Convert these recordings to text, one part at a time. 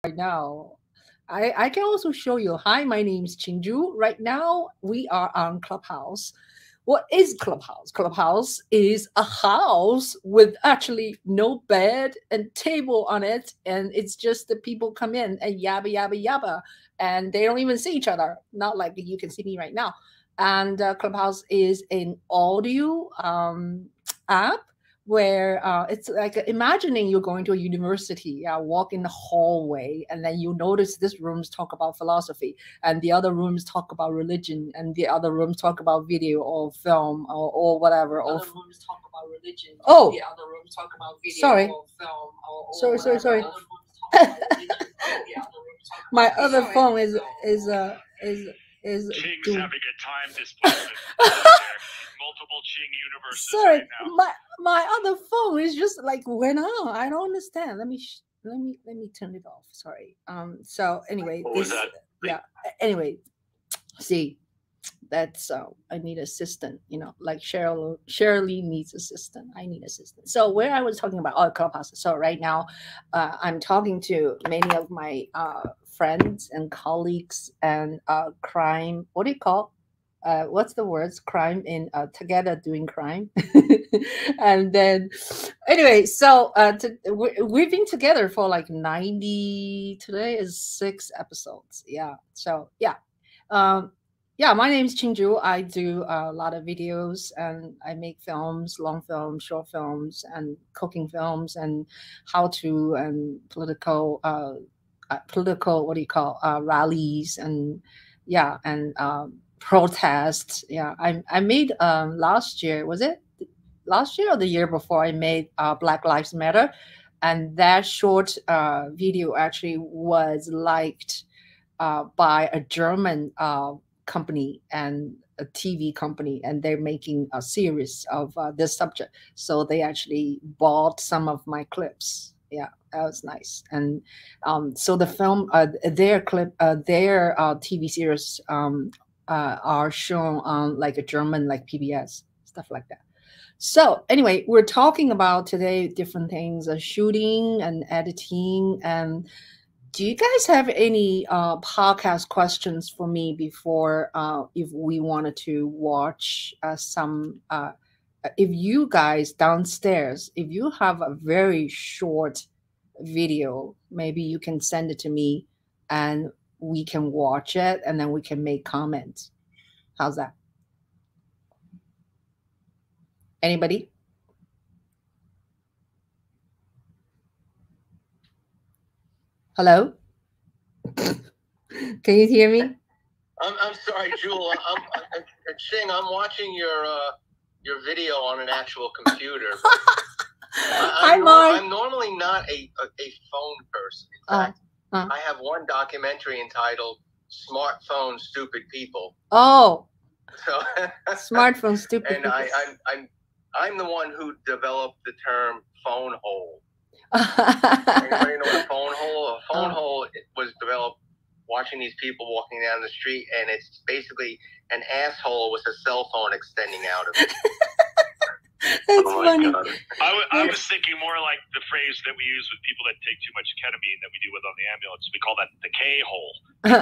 right now. I can also show you. Hi, my name is Ching Juhl. Right now, we are on Clubhouse. What is Clubhouse? Clubhouse is a house with actually no bed and table on it, and it's just the people come in and yabba yabba yabba, and they don't even see each other. Not like you can see me right now. And Clubhouse is an audio app where it's like imagining you're going to a university, walk in the hallway, and then you notice this rooms talk about philosophy, and the other rooms talk about religion, and the other rooms talk about video or film or whatever. Or other rooms talk about religion. Oh, the other rooms talk about video sorry. Or film. Sorry. My other phone is Ching's having a time displacement. Multiple Ching universes. Sorry, right now. my other phone is just like went on. I don't understand. Let me turn it off. Sorry. So anyway, what was that? Yeah. Anyway, see, that's I need assistant. You know, like Shirley needs assistant. I need assistant. So where I was talking about Clubhouse. So right now, I'm talking to many of my friends and colleagues and crime. What do you call? What's the words? Crime in together doing crime. And then anyway, so we've been together for like 90. Today is 6 episodes. Yeah. So yeah. Yeah, my name is Ching Juhl. I do a lot of videos and I make films, long films, short films, and cooking films, and how to and political what do you call rallies, and yeah, and protests. Yeah, I made last year, was it last year or the year before, I made Black Lives Matter, and that short video actually was liked by a German company and a TV company, and they're making a series of this subject. So they actually bought some of my clips. Yeah, that was nice. And so the film, their TV series are shown on like a German, like PBS, stuff like that. So anyway, we're talking about today different things, shooting and editing. And do you guys have any podcast questions for me before if we wanted to watch some if you guys downstairs, if you have a very short video, maybe you can send it to me and we can watch it and then we can make comments. How's that? Anybody? Hello? Can you hear me? I'm sorry, Juhl. Ching, I'm watching your video on an actual computer. I'm normally not a phone person. In fact, I have one documentary entitled "Smartphone Stupid People." Oh, so smartphone stupid. And I'm the one who developed the term phone hole. Anybody know what a phone hole? A phone hole was developed watching these people walking down the street, and it's basically an asshole with a cell phone extending out of it. That's funny. I was thinking more like the phrase that we use with people that take too much ketamine that we do with on the ambulance. We call that the K-hole.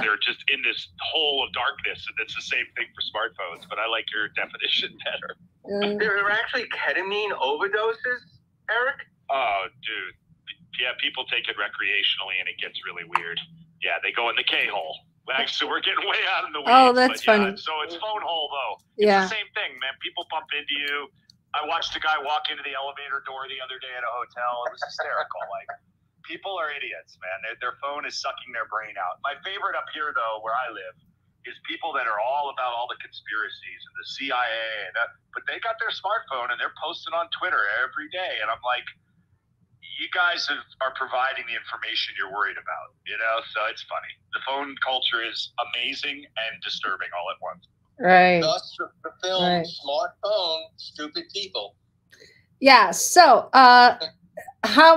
They're just in this hole of darkness, and it's the same thing for smartphones, but I like your definition better. There are actually ketamine overdoses, Eric? Oh, dude. Yeah, people take it recreationally, and it gets really weird. Yeah, they go in the K-hole. Actually, we're getting way out of the weeds. Oh, that's funny. So it's phone hole, though. It's the same thing, man. People bump into you. I watched a guy walk into the elevator door the other day at a hotel. It was hysterical. Like, people are idiots, man. Their phone is sucking their brain out. My favorite up here, though, where I live, is people that are all about all the conspiracies and the CIA. But they got their smartphone, and they're posting on Twitter every day. And I'm like, you guys are providing the information you're worried about, you know? So it's funny. The phone culture is amazing and disturbing all at once. Right. Thus the film Smartphone Stupid People. Yeah. So how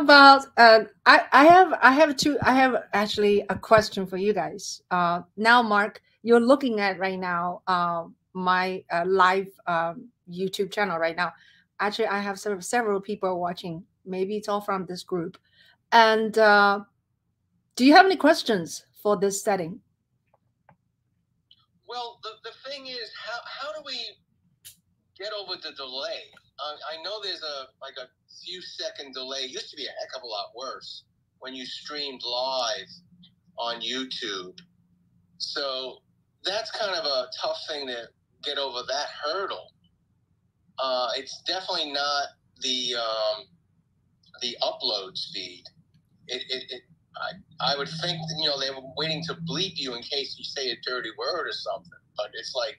about I have actually a question for you guys. Now, Mark, you're looking at right now my live YouTube channel right now. Actually, I have several people watching. Maybe it's all from this group. And do Do you have any questions for this setting? Well, the thing is, how do we get over the delay? I know there's a few second delay. It used to be a heck of a lot worse when you streamed live on YouTube. So that's kind of a tough thing to get over that hurdle. It's definitely not the upload speed. I would think that, you know, they were waiting to bleep you in case you say a dirty word or something. But it's like,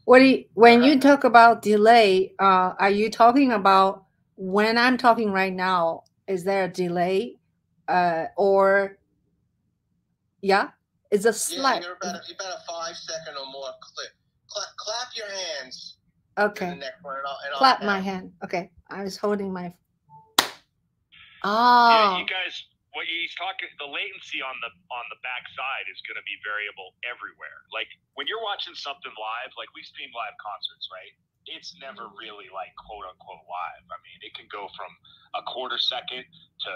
when you talk about delay, are you talking about when I'm talking right now? Is there a delay, or yeah, it's a slight? Yeah, you're about a 5 second or more clip. Clap your hands. Okay. In the next one, and Clap my hand. Okay, I was holding my. Yeah, you guys. What he's talking, the latency on the back side is going to be variable everywhere. Like when you're watching something live, like we stream live concerts, right? It's never really like quote unquote live. I mean, it can go from a quarter second to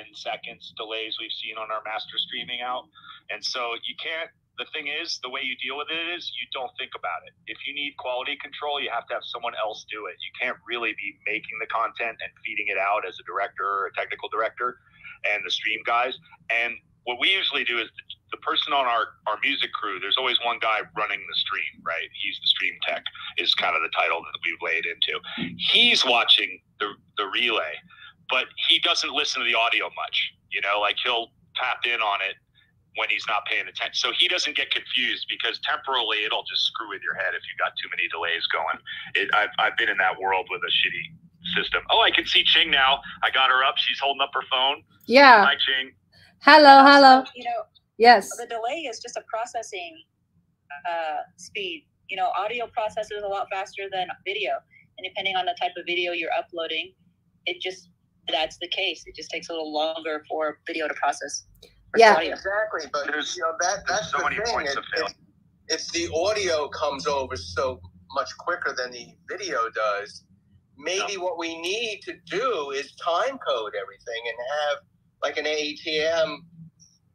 10 seconds delays we've seen on our master streaming out. And so you can't, the thing is, the way you deal with it is you don't think about it. If you need quality control, you have to have someone else do it. You can't really be making the content and feeding it out as a director or a technical director and the stream guys. And what we usually do is the person on our music crew, there's always one guy running the stream, right? He's the stream tech is kind of the title that we've laid into. He's watching the relay, but he doesn't listen to the audio much, you know, like he'll tap in on it when he's not paying attention. So he doesn't get confused because temporarily it'll just screw with your head if you got too many delays going. I've been in that world with a shitty system. Oh, I can see Ching now. I got her up. She's holding up her phone. Yeah. Hi, Ching. Hello. You know, yes. The delay is just a processing speed. You know, audio processes a lot faster than video, and depending on the type of video you're uploading, that's the case. It just takes a little longer for video to process. Yeah, audio. Exactly. But you know, that's so the many thing. points of failure. It's the audio comes over so much quicker than the video does. Maybe what we need to do is time code everything and have like an ATM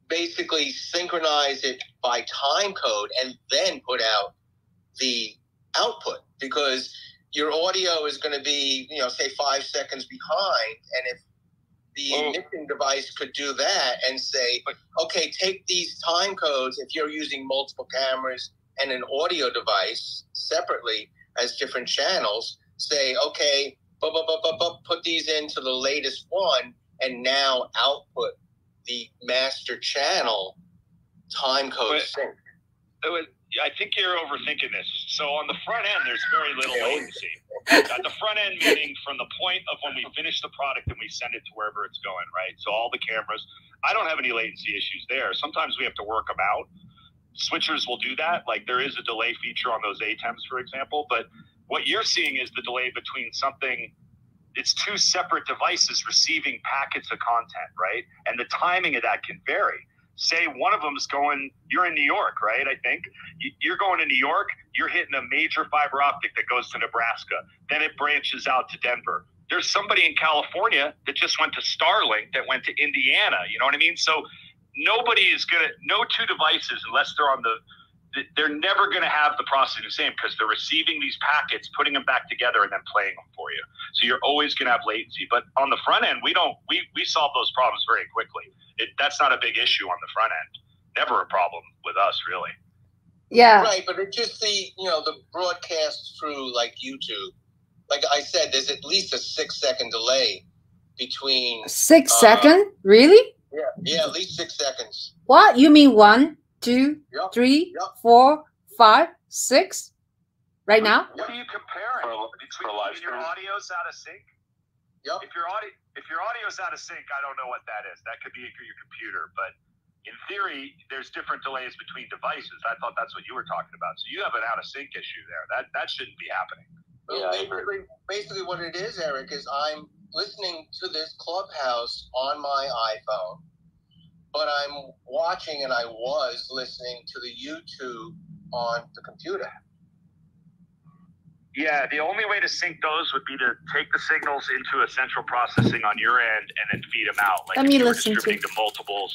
basically synchronize it by time code and then put out the output, because your audio is going to be, you know, say 5 seconds behind. And if the emitting device could do that and say, okay, take these time codes if you're using multiple cameras and an audio device separately as different channels, say, okay, put these into the latest one and now output the master channel time code sync. I think you're overthinking this. So on the front end, there's very little latency. At the front end, meaning from the point of when we finish the product and we send it to wherever it's going, right? So all the cameras, I don't have any latency issues there. Sometimes we have to work them out. Switchers will do that. Like there is a delay feature on those ATEMs, for example. But what you're seeing is the delay between something. It's two separate devices receiving packets of content, right? And the timing of that can vary. Say one of them is going, you're in New York, right? I think you're going to New York, you're hitting a major fiber optic that goes to Nebraska. Then it branches out to Denver. There's somebody in California that just went to Starlink that went to Indiana. You know what I mean? So nobody is going to, no two devices, unless they're on they're never going to have the processing the same because they're receiving these packets, putting them back together, and then playing them for you. So you're always going to have latency. But on the front end, we solve those problems very quickly. That's not a big issue on the front end. Never a problem with us, really. Yeah. Right, but it's just the broadcast through like YouTube. Like I said, there's at least a 6 second delay between 6 seconds? Really? Yeah, at least 6 seconds. What? You mean 1, 2, 3, 4, 5, 6? Right now? What are you comparing? Between your audio's out of sync? Yep. If your audio's out of sync, I don't know what that is. That could be your computer, but in theory, there's different delays between devices. I thought that's what you were talking about. So you have an out of sync issue there. That shouldn't be happening. Well, basically what it is, Eric, is I'm listening to this Clubhouse on my iPhone, but I'm watching and I was listening to the YouTube on the computer. Yeah, the only way to sync those would be to take the signals into a central processing on your end and then feed them out. Like if you were distributing to multiple,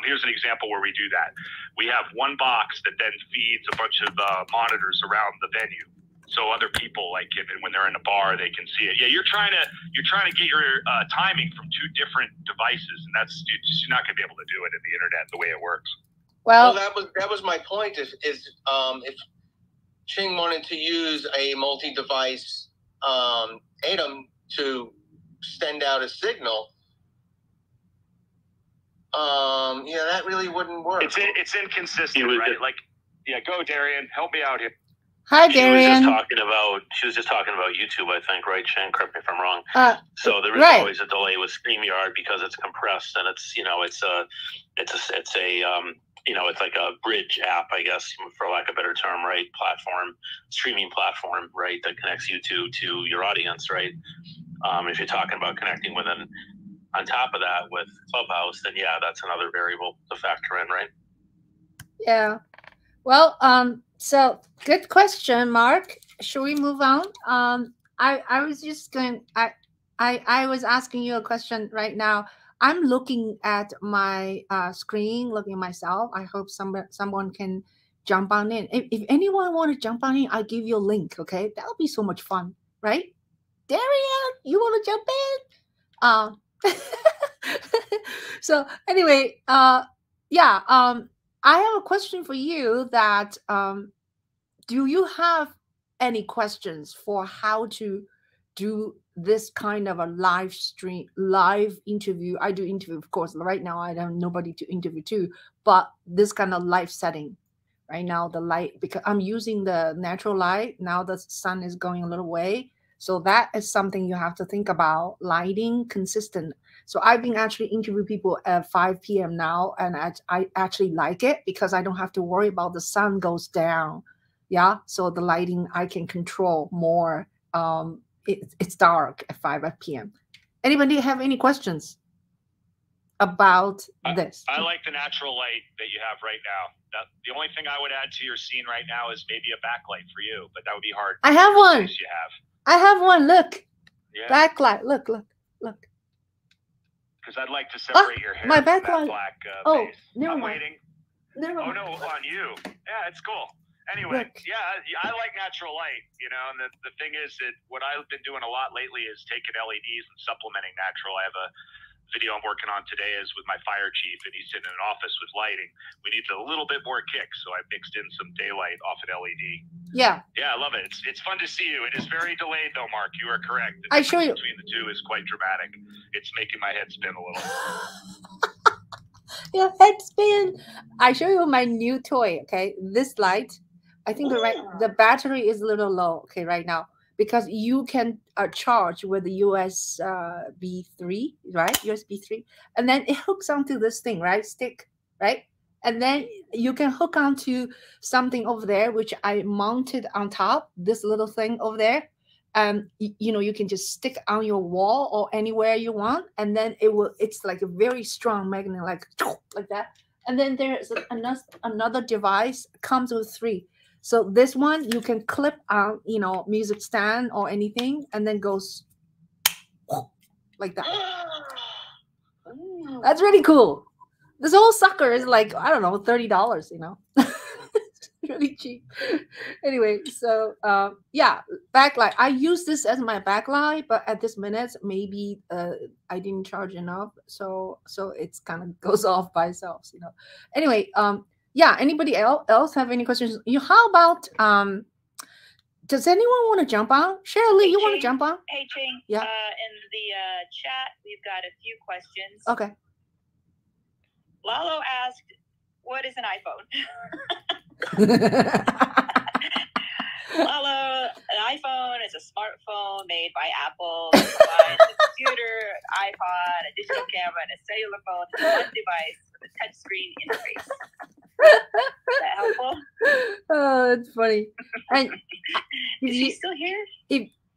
here's an example where we do that. We have one box that then feeds a bunch of monitors around the venue. So other people, like when they're in a bar, they can see it. Yeah, you're trying to get your timing from two different devices, and you're not going to be able to do it in the internet the way it works. Well, that was my point. If Ching wanted to use a multi-device ATEM to send out a signal, that really wouldn't work. It's inconsistent, right? Like, yeah, go Darian, help me out here. Hi, Darian. She was just talking about YouTube, I think, right, Ching? Correct me if I'm wrong. So there is always a delay with StreamYard because it's compressed and it's it's like a bridge app, I guess, for lack of a better term, right? Streaming platform, right? That connects YouTube to your audience, right? If you're talking about connecting with on top of that with Clubhouse, then yeah, that's another variable to factor in, right? Yeah. Well, so good question, Mark. Should we move on? I was just going. I was asking you a question right now. I'm looking at my screen, looking at myself. I hope someone can jump on in. If anyone want to jump on in, I'll give you a link. Okay, that'll be so much fun, right? Darian, you want to jump in? So anyway, yeah. I have a question for you. That do you have any questions for how to do this kind of a live interview? I do interview, of course. Right now, I don't nobody to interview to, but this kind of live setting. Right now, the light, because I'm using the natural light. Now the sun is going a little way. So that is something you have to think about, lighting consistent. So I've been actually interviewing people at 5 p.m. now, and I actually like it because I don't have to worry about the sun goes down. Yeah, so the lighting I can control more. It's dark at 5 p.m. Anybody have any questions about this? I like the natural light that you have right now. The only thing I would add to your scene right now is maybe a backlight for you, but that would be hard. I have one. You have. I have one. Look. Yeah. Backlight. Look. Because I'd like to separate your hair my from backlight. That black base. Never I'm mind. waiting. Never mind. Oh, no, on you. Yeah, it's cool. Anyway, yeah, I like natural light, and the thing is that what I've been doing a lot lately is taking LEDs and supplementing natural. I have a video I'm working on today is with my fire chief, and he's in an office with lighting. We need a little bit more kick, so I mixed in some daylight off an LED. Yeah. Yeah, I love it. It's fun to see you. It is very delayed, though, Mark. You are correct. I show you. Between the two is quite dramatic. It's making my head spin a little. Your head spin. I show you my new toy. Okay, this light. I think the battery is a little low. Okay, right now. Because you can charge with the USB 3, right? USB 3. And then it hooks onto this thing, right? Stick, right? And then you can hook onto something over there, which I mounted on top, this little thing over there. You can just stick on your wall or anywhere you want. And then it's like a very strong magnet, like that. And then there's another device, comes with 3. So this one you can clip on, music stand or anything, and then goes like that. That's really cool. This whole sucker is like, I don't know, $30, It's really cheap. Anyway, so yeah, backlight. I use this as my backlight, but at this minute, maybe I didn't charge enough. So it's kind of goes off by itself, Anyway, yeah, anybody else have any questions? How about, does anyone want to jump on? Shirley, you want to jump on? Hey, Ching. Yeah. In the chat, we've got a few questions. Okay. Lalo asked, what is an iPhone? Lalo, an iPhone is a smartphone made by Apple. It provides a computer, iPod, a digital camera, and a cellular phone in one device with a touchscreen interface. Is that helpful? Oh, it's funny. Is he still here?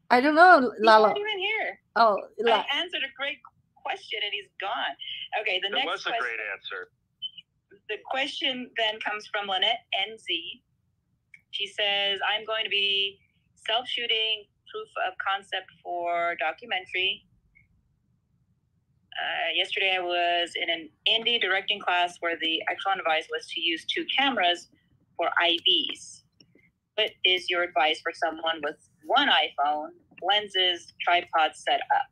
I don't know, Lalo. He's not even here. Oh, I answered a great question and he's gone. Okay, the next question. That was a great answer. The question then comes from Lynette NZ. She says, I'm going to be self-shooting, proof of concept for documentary. Yesterday I was in an indie directing class where the actual advice was to use 2 cameras for IVs. What is your advice for someone with 1 iPhone, lenses, tripod set up?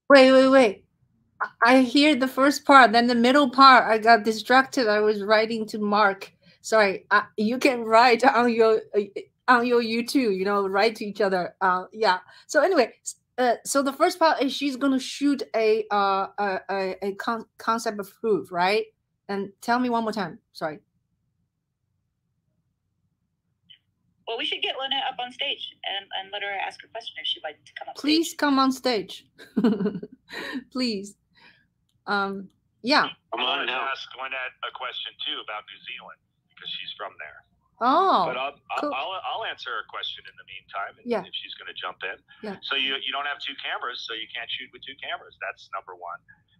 Wait. I hear the first part, then the middle part. I got distracted. I was writing to Mark. Sorry. You can write on your YouTube. You know, write to each other. Yeah. So anyway, so the first part is she's gonna shoot a concept of proof, right? And tell me one more time. Sorry. Well, we should get Lynette up on stage and let her ask her question if she'd like to come up. Please come on stage. Please. Yeah. I wanted to ask Lynette a question too about New Zealand because she's from there. Oh. But cool. I'll answer her question in the meantime if she's going to jump in. Yeah. So you don't have 2 cameras, so you can't shoot with 2 cameras. That's number 1.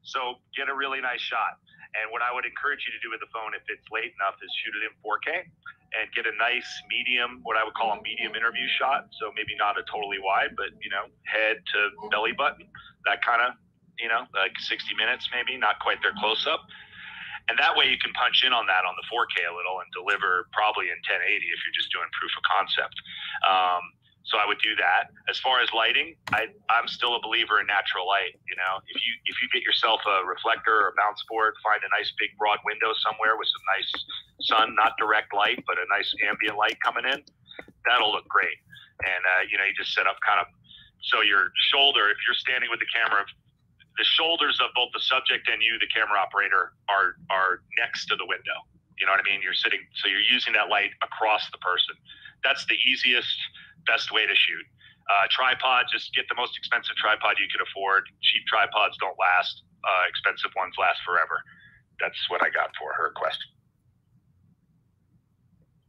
So get a really nice shot. And what I would encourage you to do with the phone, if it's late enough, is shoot it in 4K and get a nice medium, what I would call a medium interview shot. So maybe not a totally wide, but head to belly button, that kind of, like 60 minutes maybe, not quite their close up. And that way you can punch in on that on the 4K a little and deliver probably in 1080 if you're just doing proof of concept. So I would do that. As far as lighting, I'm still a believer in natural light. If you get yourself a reflector or a bounce board, find a nice big broad window somewhere with some nice sun, not direct light, but a nice ambient light coming in, that'll look great. And you just set up kind of so your shoulder, if you're standing with the camera, the shoulders of both the subject and you, the camera operator, are next to the window. You know what I mean? You're sitting, so you're using that light across the person. That's the easiest, best way to shoot. Tripod, just get the most expensive tripod you can afford. Cheap tripods don't last. Expensive ones last forever. That's what I got for her question.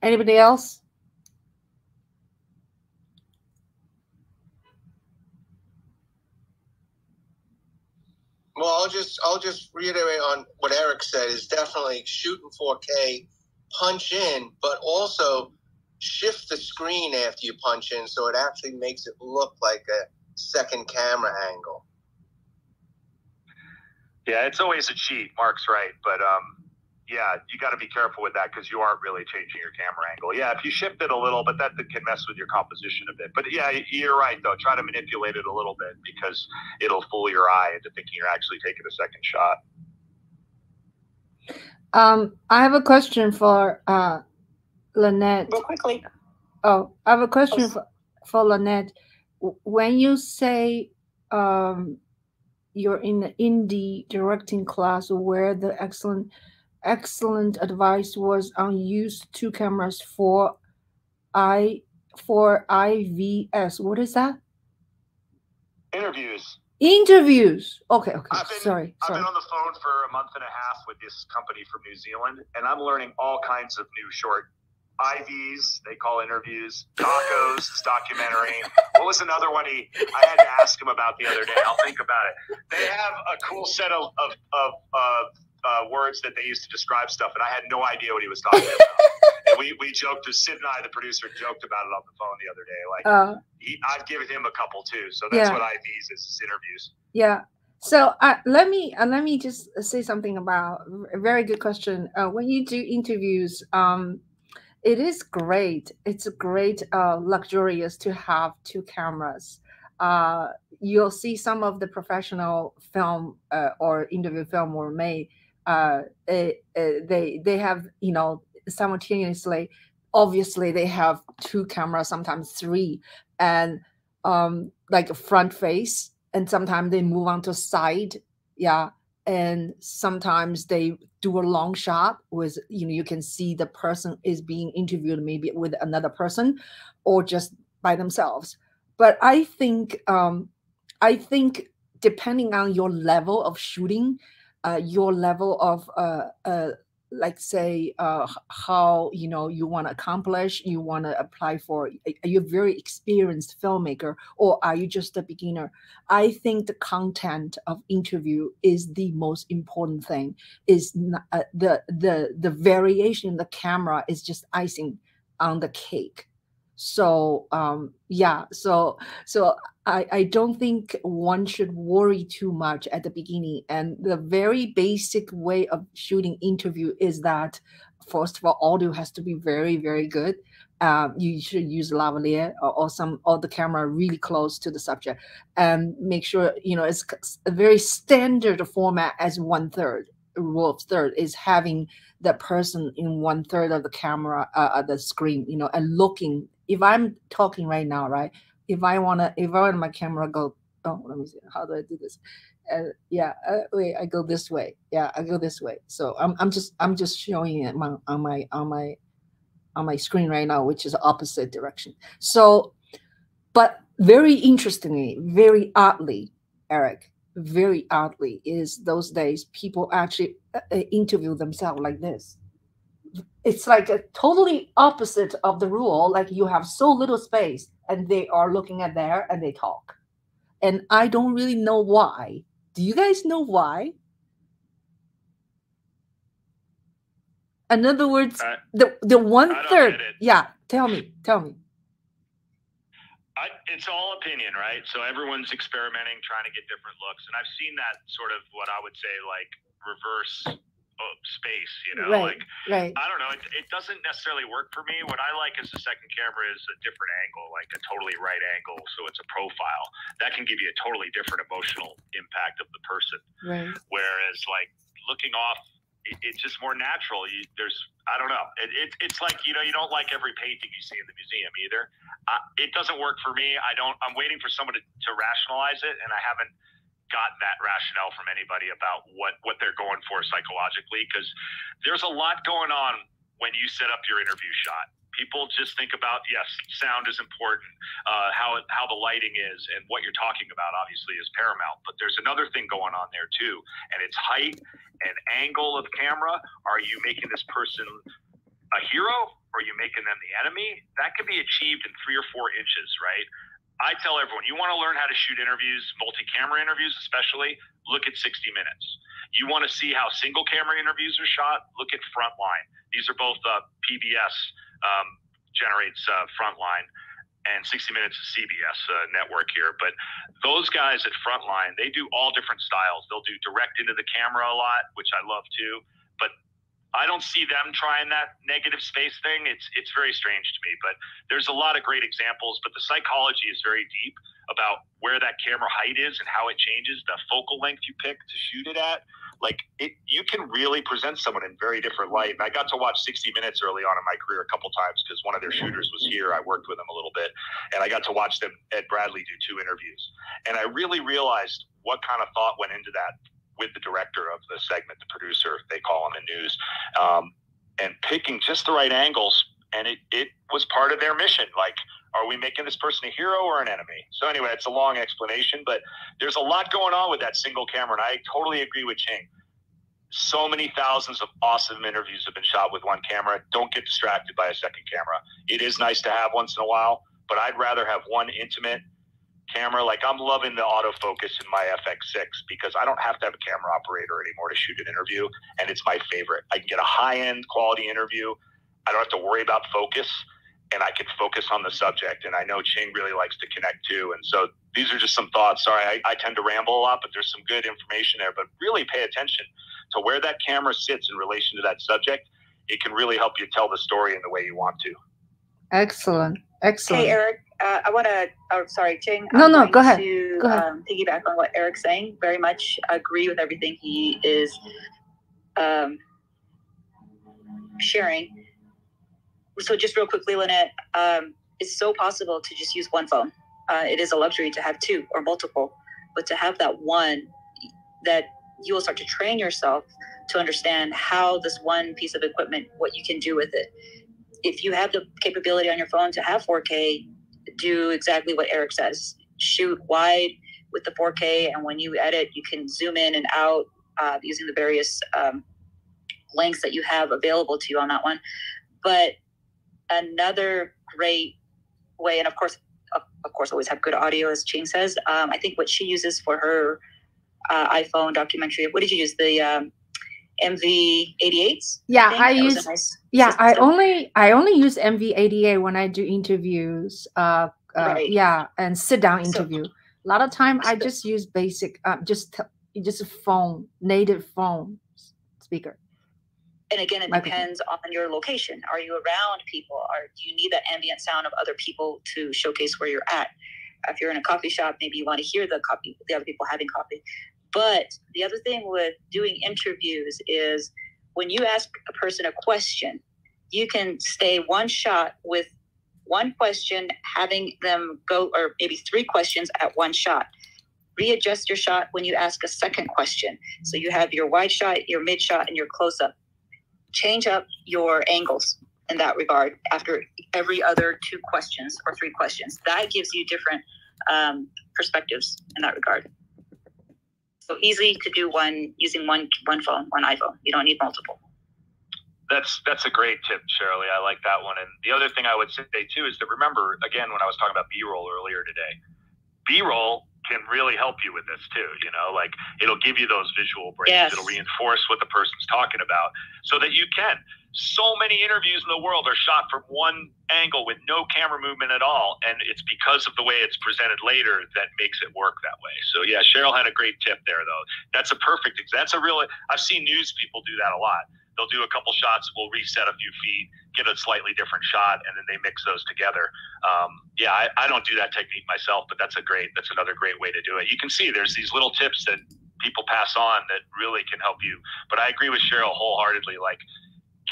Anybody else? Well, I'll just reiterate on what Eric said. Is definitely shoot in 4K, punch in, but also shift the screen after you punch in so it actually makes it look like a second camera angle. Yeah, it's always a cheat. Mark's right, but yeah, you got to be careful with that because you aren't really changing your camera angle. Yeah, if you shift it a little, but that can mess with your composition a bit. But yeah, you're right though. Try to manipulate it a little bit because it'll fool your eye into thinking you're actually taking a second shot. I have a question for Lynette. Real quickly. Oh, I have a question for Lynette. When you say you're in the indie directing class where the excellent advice was on use 2 cameras for IVS. What is that? Interviews. Okay. Sorry. I've been on the phone for a month and a half with this company from New Zealand, and I'm learning all kinds of new short IVs. They call interviews. Docos is documentary. What was another one I had to ask him about the other day? I'll think about it. They have a cool set of words that they use to describe stuff, and I had no idea what he was talking about. And we joked, Sid and I, the producer, joked about it on the phone the other day. Like, I've given him a couple too. So that's what IVs is interviews. Yeah. So let me just say something about a very good question. When you do interviews, it is great. It's great, luxurious to have 2 cameras. You'll see some of the professional film or interview film were made. They have, simultaneously, obviously they have 2 cameras, sometimes 3, and like a front face, and sometimes they move on to side. Yeah. And sometimes they do a long shot with, you can see the person is being interviewed maybe with another person or just by themselves. But I think depending on your level of shooting, your level of like say how you want to accomplish, you want to apply for, are you a very experienced filmmaker or are you just a beginner? I think the content of interview is the most important thing. Is the variation in the camera is just icing on the cake. So yeah, so I don't think one should worry too much at the beginning. And the very basic way of shooting interview is that, first of all, audio has to be very, very good. You should use lavalier or the camera really close to the subject, and make sure, you know, it's a very standard format as 1/3. Rule of third is having the person in 1/3 of the camera, the screen, you know, and looking. If I'm talking right now, right? If I want my camera go, oh, let me see, how do I do this? Yeah, wait, I go this way. Yeah, I go this way. So I'm just showing it on my screen right now, which is opposite direction. So, but very interestingly, very oddly, Eric, very oddly, is those days people actually interview themselves like this. It's like a totally opposite of the rule. Like you have so little space and they are looking at there and they talk. And I don't really know why. Do you guys know why? In other words, the 1/3. Yeah, tell me. It's all opinion, right? So everyone's experimenting, trying to get different looks. And I've seen that sort of what I would say like reverse space, you know, right. I don't know. It doesn't necessarily work for me. What I like as a second camera is a different angle, like a totally right angle. So it's a profile that can give you a totally different emotional impact of the person. Right. Whereas like looking off, it's just more natural. I don't know. It's like, you know, you don't like every painting you see in the museum either. It doesn't work for me. I'm waiting for someone to rationalize it. And I haven't gotten that rationale from anybody about what they're going for psychologically, because there's a lot going on when you set up your interview shot. People just think about, yes, sound is important, how the lighting is, and what you're talking about obviously is paramount. But there's another thing going on there too, and it's height and angle of camera. Are you making this person a hero, or are you making them the enemy? That can be achieved in 3 or 4 inches, right? I tell everyone, you want to learn how to shoot interviews, multi-camera interviews especially, look at 60 Minutes. You want to see how single camera interviews are shot, look at Frontline. These are both PBS generates Frontline, and 60 Minutes is CBS network here. But those guys at Frontline, they do all different styles. They'll do direct into the camera a lot, which I love too. But I don't see them trying that negative space thing. It's very strange to me, but there's a lot of great examples. But the psychology is very deep about where that camera height is and how it changes, the focal length you pick to shoot it at. Like you can really present someone in very different light. And I got to watch 60 Minutes early on in my career a couple times because one of their shooters was here. I worked with them a little bit, and I got to watch them, Ed Bradley, do 2 interviews. And I really realized what kind of thought went into that with the director of the segment, the producer, they call him in news, and picking just the right angles. And it was part of their mission. Like, are we making this person a hero or an enemy? So anyway, it's a long explanation, but there's a lot going on with that single camera. And I totally agree with Ching. So many thousands of awesome interviews have been shot with one camera. Don't get distracted by a second camera. It is nice to have once in a while, but I'd rather have one intimate camera. Like I'm loving the autofocus in my FX6 because I don't have to have a camera operator anymore to shoot an interview, and it's my favorite. I can get a high-end quality interview. I don't have to worry about focus, and I can focus on the subject. And I know Ching really likes to connect too. And so these are just some thoughts. Sorry, I tend to ramble a lot, but there's some good information there. But really pay attention to where that camera sits in relation to that subject. It can really help you tell the story in the way you want to. Excellent. Hey, Eric, I want to, sorry, Ching. No, go ahead. Go ahead. Piggyback on what Eric's saying. Very much agree with everything he is sharing. So just real quickly, Lynette, it's so possible to just use one phone. It is a luxury to have 2 or multiple, but to have that one, that you will start to train yourself to understand how this one piece of equipment, what you can do with it. If you have the capability on your phone to have 4K, do exactly what Eric says. Shoot wide with the 4K, and when you edit, you can zoom in and out using the various lengths that you have available to you on that one. But another great way, and of course, always have good audio, as Ching says. I think what she uses for her iPhone documentary. What did you use? MV88s. Yeah, I use. Yeah, I only use MV88 when I do interviews. Right. Yeah, and sit down interview. A lot of time I just use basic, just a phone, native phone speaker. And again, it depends on your location. Are you around people? Or do you need that ambient sound of other people to showcase where you're at? If you're in a coffee shop, maybe you want to hear the other people having coffee. But the other thing with doing interviews is when you ask a person a question, you can stay one shot with one question, having them go, or maybe 3 questions at one shot. Readjust your shot when you ask a second question. So you have your wide shot, your mid shot, and your close up. Change up your angles in that regard after every other 2 questions or 3 questions. That gives you different perspectives in that regard. So easy to do using one phone, one iPhone. You don't need multiple. That's a great tip, Shirley. I like that one. And the other thing I would say too is that remember, again, when I was talking about B-roll earlier today, B-roll can really help you with this too. Like it'll give you those visual breaks. Yes. It'll reinforce what the person's talking about so that you can. So many interviews in the world are shot from one angle with no camera movement at all. And it's because of the way it's presented later that makes it work that way. So yeah, Cheryl had a great tip there though. That's a perfect, I've seen news people do that a lot. They'll do a couple shots, we'll reset a few feet, get a slightly different shot, and then they mix those together. I don't do that technique myself, but that's another great way to do it. You can see there's these little tips that people pass on that really can help you. But I agree with Cheryl wholeheartedly. Like,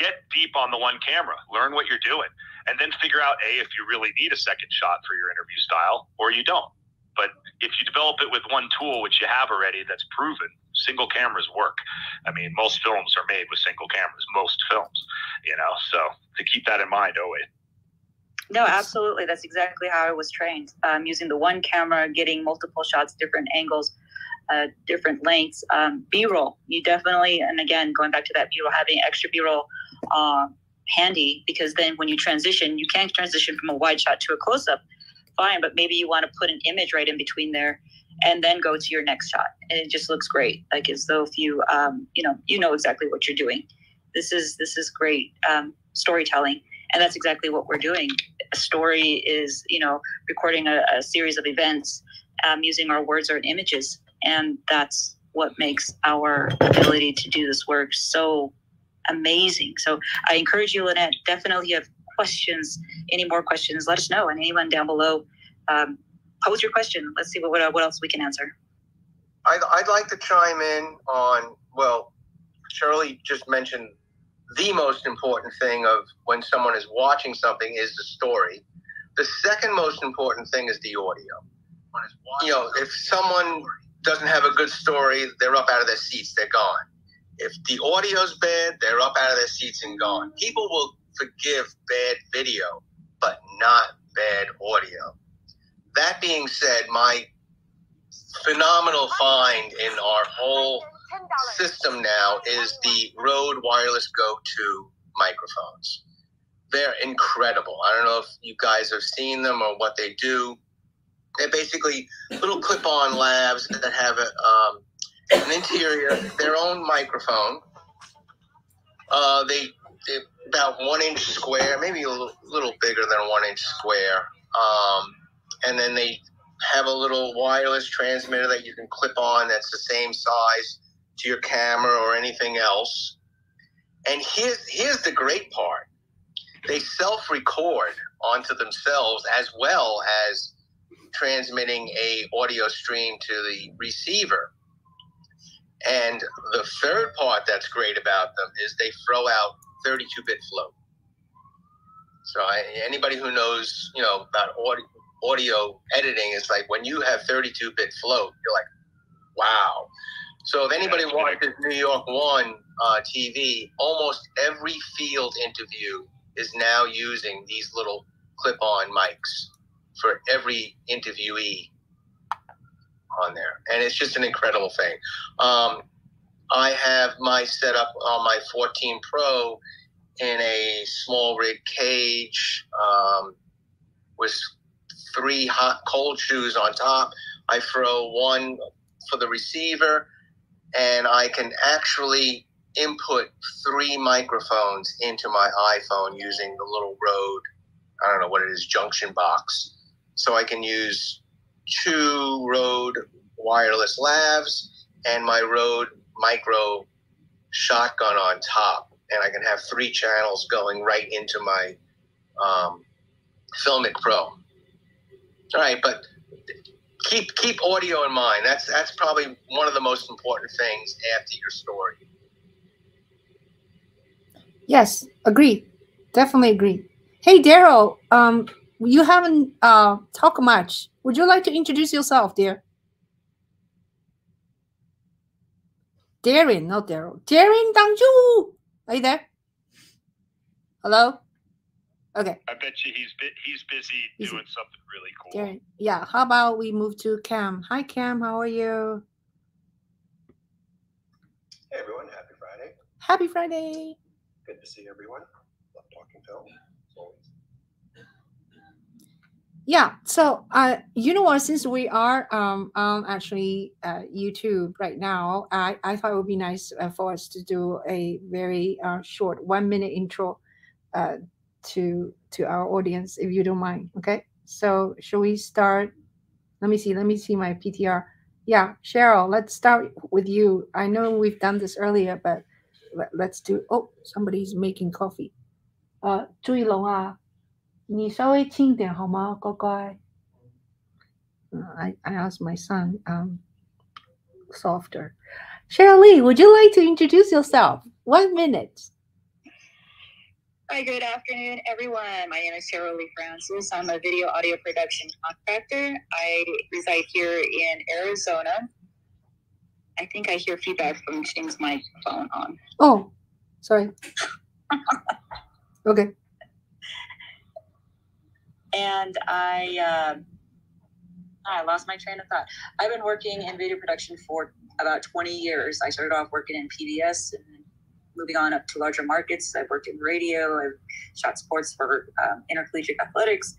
get deep on the one camera, learn what you're doing, and then figure out, if you really need a second shot for your interview style, or you don't. But if you develop it with one tool, which you have already, that's proven, single cameras work. I mean, most films are made with single cameras, most films, so to keep that in mind always. No, absolutely. That's exactly how I was trained. Using the one camera, getting multiple shots, different angles, different lengths. B-roll, you definitely, and again, going back to that B-roll, having extra B-roll handy, because then when you transition, you can't transition from a wide shot to a close-up, fine, but maybe you want to put an image right in between there and then go to your next shot. And it just looks great. Like as though if you, you know exactly what you're doing. This is great storytelling. And that's exactly what we're doing. A story is, recording a series of events using our words or images. And that's what makes our ability to do this work so amazing. So I encourage you, Lynette, definitely have questions, any more questions, let us know. And anyone down below, pose your question. Let's see what else we can answer. I'd like to chime in on, Shirley just mentioned the most important thing of when someone is watching something is the story. The second most important thing is the audio. If someone doesn't have a good story, they're up out of their seats, they're gone. If the audio's bad, they're up out of their seats and gone. People will forgive bad video, but not bad audio. That being said, my phenomenal find in our whole system now is the Rode Wireless Go 2 microphones. They're incredible. I don't know if you guys have seen them or what they do. They're basically little clip-on labs that have an interior, their own microphone. They're about 1 inch square, maybe a little bigger than 1 inch square. And then they have a little wireless transmitter that you can clip on that's the same size to your camera or anything else. And here's the great part. They self-record onto themselves as well as transmitting a audio stream to the receiver. And the third part that's great about them is they throw out 32-bit float. So anybody who knows, about audio editing is like when you have 32-bit float, you're like, wow. So if anybody watches New York One TV, almost every field interview is now using these little clip-on mics for every interviewee on there. And it's just an incredible thing. I have my setup on my 14 Pro in a small rig cage with 3 hot cold shoes on top. I throw one for the receiver, and I can actually input 3 microphones into my iPhone using the little Rode, I don't know what it is, junction box. So I can use 2 Rode wireless lavs and my Rode micro shotgun on top. And I can have 3 channels going right into my Filmic Pro. All right, but keep audio in mind. That's probably one of the most important things after your story. Yes, agree. Definitely agree. Hey, Daryl, you haven't talked much. Would you like to introduce yourself, dear? Darren, not Daryl. Darren Dangju, are you there? Hello? Okay. I bet you he's busy doing something really cool. Darren, yeah, how about we move to Cam? Hi, Cam, how are you? Hey, everyone. Happy Friday. Happy Friday. Good to see everyone. Love talking film, as always. Yeah, so you know what, since we are actually YouTube right now, I thought it would be nice for us to do a very short 1-minute intro to our audience, if you don't mind. Okay, so shall we start? Let me see my PTR. Yeah, Cheryl, let's start with you. I know we've done this earlier, but let's do. Oh, somebody's making coffee. 朱一龙啊，你稍微轻一点好吗，乖乖。I asked my son softer. Cheryl Lee, would you like to introduce yourself? 1 minute. Hi, good afternoon, everyone. My name is Cheryl Lee Francis. I'm a video audio production contractor. I reside here in Arizona. I think I hear feedback from Ching's microphone on. Oh, sorry. Okay. And I lost my train of thought. I've been working in video production for about 20 years. I started off working in PBS and moving on up to larger markets. I've worked in radio. I've shot sports for intercollegiate athletics.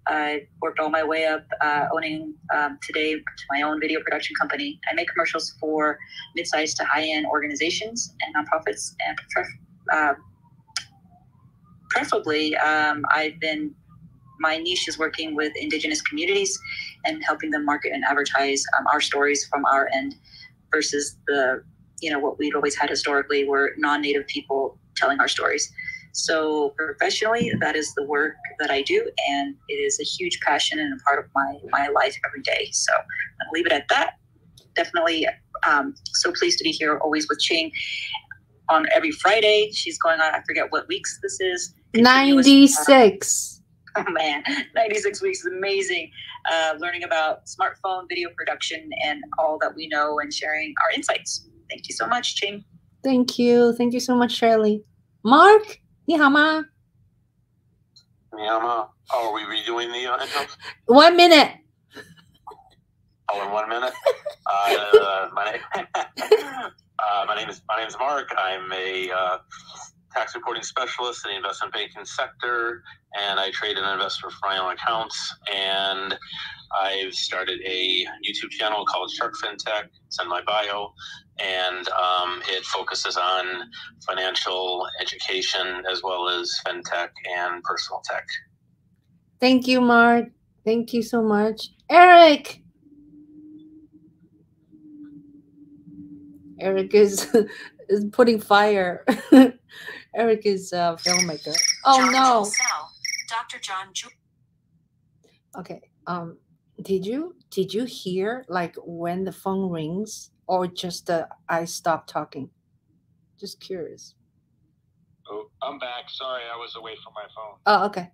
I worked all my way up, owning today my own video production company. I make commercials for mid-sized to high-end organizations and nonprofits. And preferably, my niche is working with indigenous communities and helping them market and advertise our stories from our end versus what we'd always had historically were non-native people telling our stories. So professionally, that is the work that I do, and it is a huge passion and a part of my life every day. So I'll leave it at that. Definitely so pleased to be here always with Ching on every Friday. She's going on, I forget what weeks this is. 96. Oh man, 96 weeks is amazing. Learning about smartphone video production and all that we know and sharing our insights. Thank you so much, Ching. Thank you. Thank you so much, Shirley. Mark, 你好吗? 你好吗? Oh, are we redoing the intros? 1 minute. Oh, in 1 minute? My name is Mark. I'm a tax reporting specialist in the investment banking sector, and I trade and invest for my own accounts. And I've started a YouTube channel called Shark FinTech. It's in my bio, and it focuses on financial education as well as fintech and personal tech. Thank you, Mark. Thank you so much. Eric is putting fire. Eric is a filmmaker. Oh John no. Juhl, Dr. John Juhl. Okay. Did you hear like when the phone rings, or just I stopped talking? Just curious. Oh, I'm back. Sorry, I was away from my phone. Oh, okay.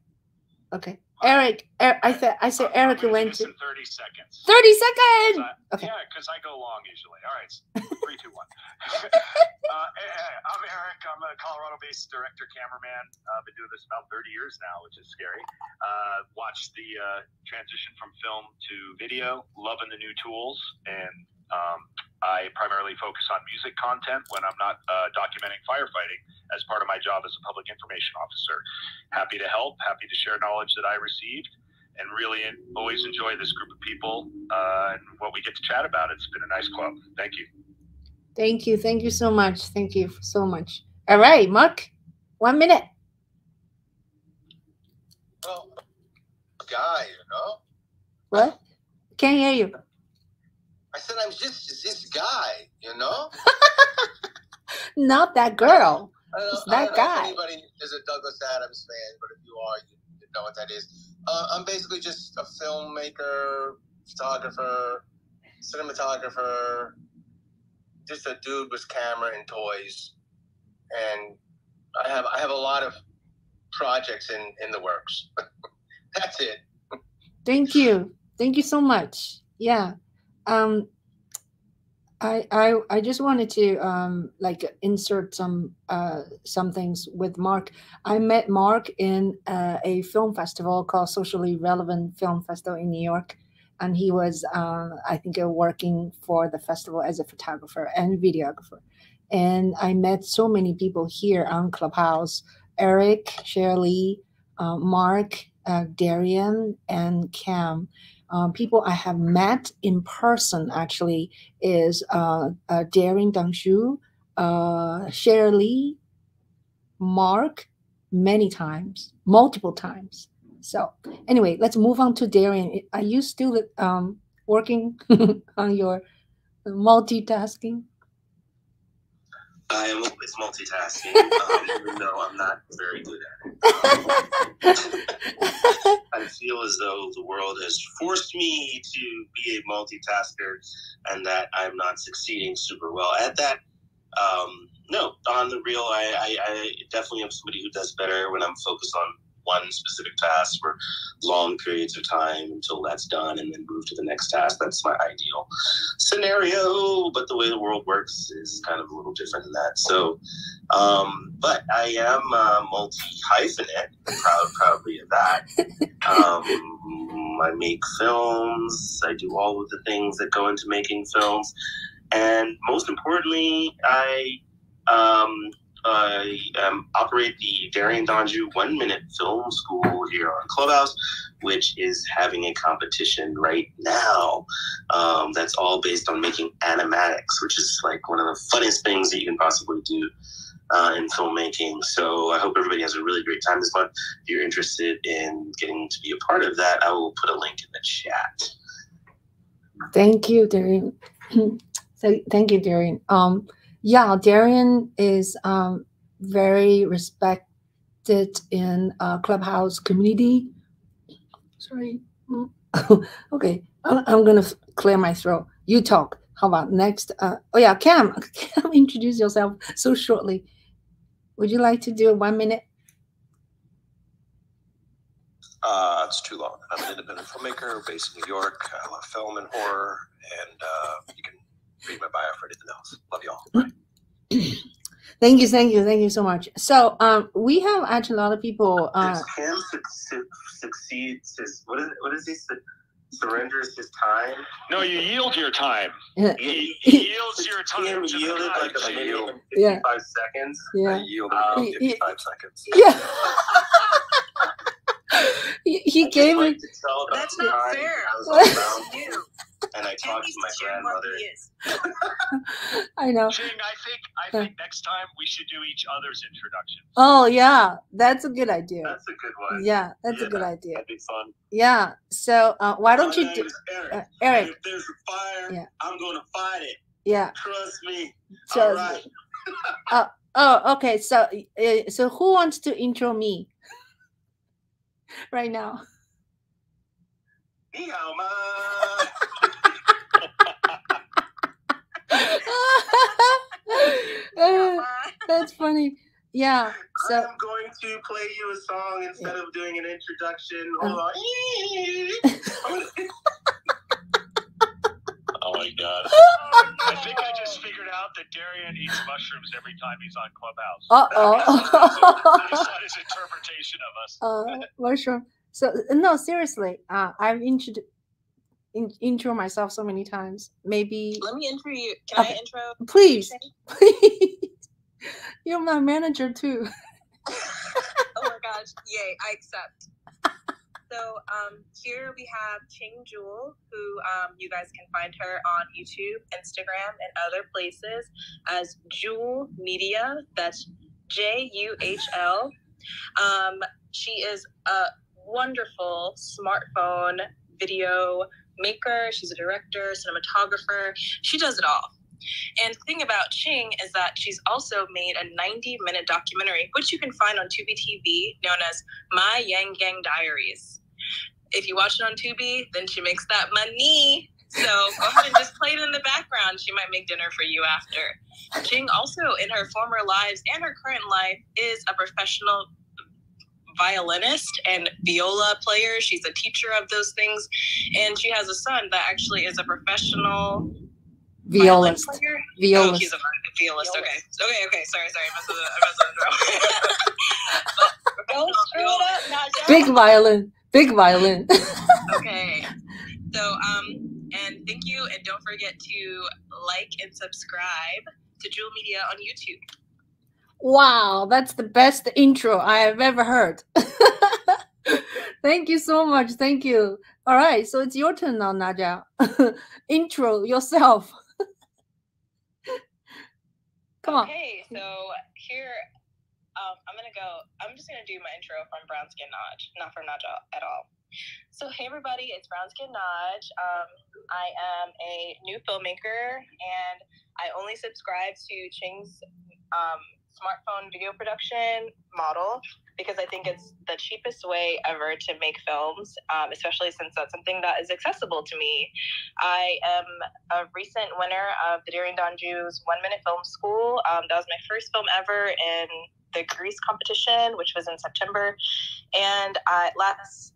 Okay. Eric, I said Eric went to 30 seconds. 30 seconds. Okay. Yeah, because I go long usually. All right, 3, 2, 1. I'm Eric. I'm a Colorado-based director, cameraman. I've been doing this about 30 years now, which is scary. Watched the transition from film to video. Loving the new tools, and I primarily focus on music content when I'm not documenting firefighting as part of my job as a public information officer. Happy to help, happy to share knowledge that I received, and really always enjoy this group of people and what we get to chat about. It's been a nice club. Thank you. Thank you. Thank you so much. Thank you so much. All right, Mark, 1 minute. Well, guy, What? Can't hear you. I said I'm just this guy, Not that girl. It's that guy. If anybody is a Douglas Adams fan, but if you are, you know what that is. I'm basically just a filmmaker, photographer, cinematographer, just a dude with camera and toys, and I have a lot of projects in the works. That's it. Thank you so much. Yeah. I just wanted to insert some things with Mark. I met Mark in a film festival called Socially Relevant Film Festival in New York, and he was I think working for the festival as a photographer and videographer. And I met so many people here on Clubhouse: Eric, Shirley, Mark, Darian, and Cam. People I have met in person actually is Daring Dangshu, Shirley, Mark, multiple times. So anyway, let's move on to Darian. Are you still working on your multitasking? I am always multitasking, even though I'm not very good at it. I feel as though the world has forced me to be a multitasker and that I'm not succeeding super well at that. No, on the real, I definitely am somebody who does better when I'm focused on one specific task for long periods of time until that's done and then move to the next task. That's my ideal scenario, but the way the world works is kind of a little different than that. So, but I am multi-hyphenate, proudly of that. I make films. I do all of the things that go into making films. And most importantly, I operate the Darian Donju 1 Minute Film School here on Clubhouse, which is having a competition right now. That's all based on making animatics, which is like one of the funniest things that you can possibly do in filmmaking. So I hope everybody has a really great time this month. If you're interested in getting to be a part of that, I will put a link in the chat. Thank you, Darian. Thank you, Darian. Yeah, Darian is very respected in Clubhouse community. Sorry. Okay, I'm gonna clear my throat. You talk. How about next? Oh yeah, Cam, introduce yourself so shortly. Would you like to do 1 minute? It's too long. I'm an independent filmmaker based in New York. I love film and horror, and you can read my bio for anything else. Love y'all. Bye. Thank you so much. So we have actually a lot of people. Cam succeeds his what is he? Surrenders his time. No, you yield your time. He yields your time. He yielded like a minute and 55 seconds. Yeah. I yielded 55 seconds. Yeah. he gave like it. That's not fair. I was all around you. And I talked to my grandmother. I know. Ching, I think next time we should do each other's introductions. Oh yeah, that's a good idea. That's a good one. Yeah, that's a good idea. That'd be fun. Yeah. So why don't you do Eric? If there's a fire, yeah. I'm gonna fight it. Yeah. Trust me. Trust All right. me. Oh, okay. So who wants to intro me right now? That's funny. Yeah. So I'm going to play you a song instead of doing an introduction. Hold on. Oh my God. I think I just figured out that Darian eats mushrooms every time he's on Clubhouse. That's his interpretation of us. Mushroom. So no, seriously, I've intro myself so many times. Maybe let me intro you. Can I intro? Please. You're my manager too. Oh my gosh! Yay! I accept. So here we have Ching Juhl, who you guys can find her on YouTube, Instagram, and other places as Juhl Media. That's JUHL. She is a wonderful smartphone video maker. She's a director, cinematographer. She does it all. And the thing about Ching is that she's also made a 90-minute documentary, which you can find on Tubi TV, known as My Yang Gang Diaries. If you watch it on Tubi, then she makes that money. So go ahead and just play it in the background. She might make dinner for you after. Ching also, in her former lives and her current life, is a professional violinist and viola player. She's a teacher of those things. And she has a son that actually is a professional violist. Oh, he's a violist. Okay. Sorry. Don't screw it up, Naja. Big violin. Okay. So, and thank you, and don't forget to like and subscribe to Juhl Media on YouTube. Wow, that's the best intro I have ever heard. Thank you so much. Thank you. All right, so it's your turn now, Naja. Intro yourself. Come on. Okay, so here, I'm just gonna do my intro from Brown Skin Naj, not from Naja at all. So hey everybody, it's Brown Skin Naj. I am a new filmmaker, and I only subscribe to Ching's smartphone video production model because I think it's the cheapest way ever to make films, especially since that's something that is accessible to me. I am a recent winner of the Daring Donju's 1 Minute Film School. That was my first film ever in the Grease competition, which was in September. And last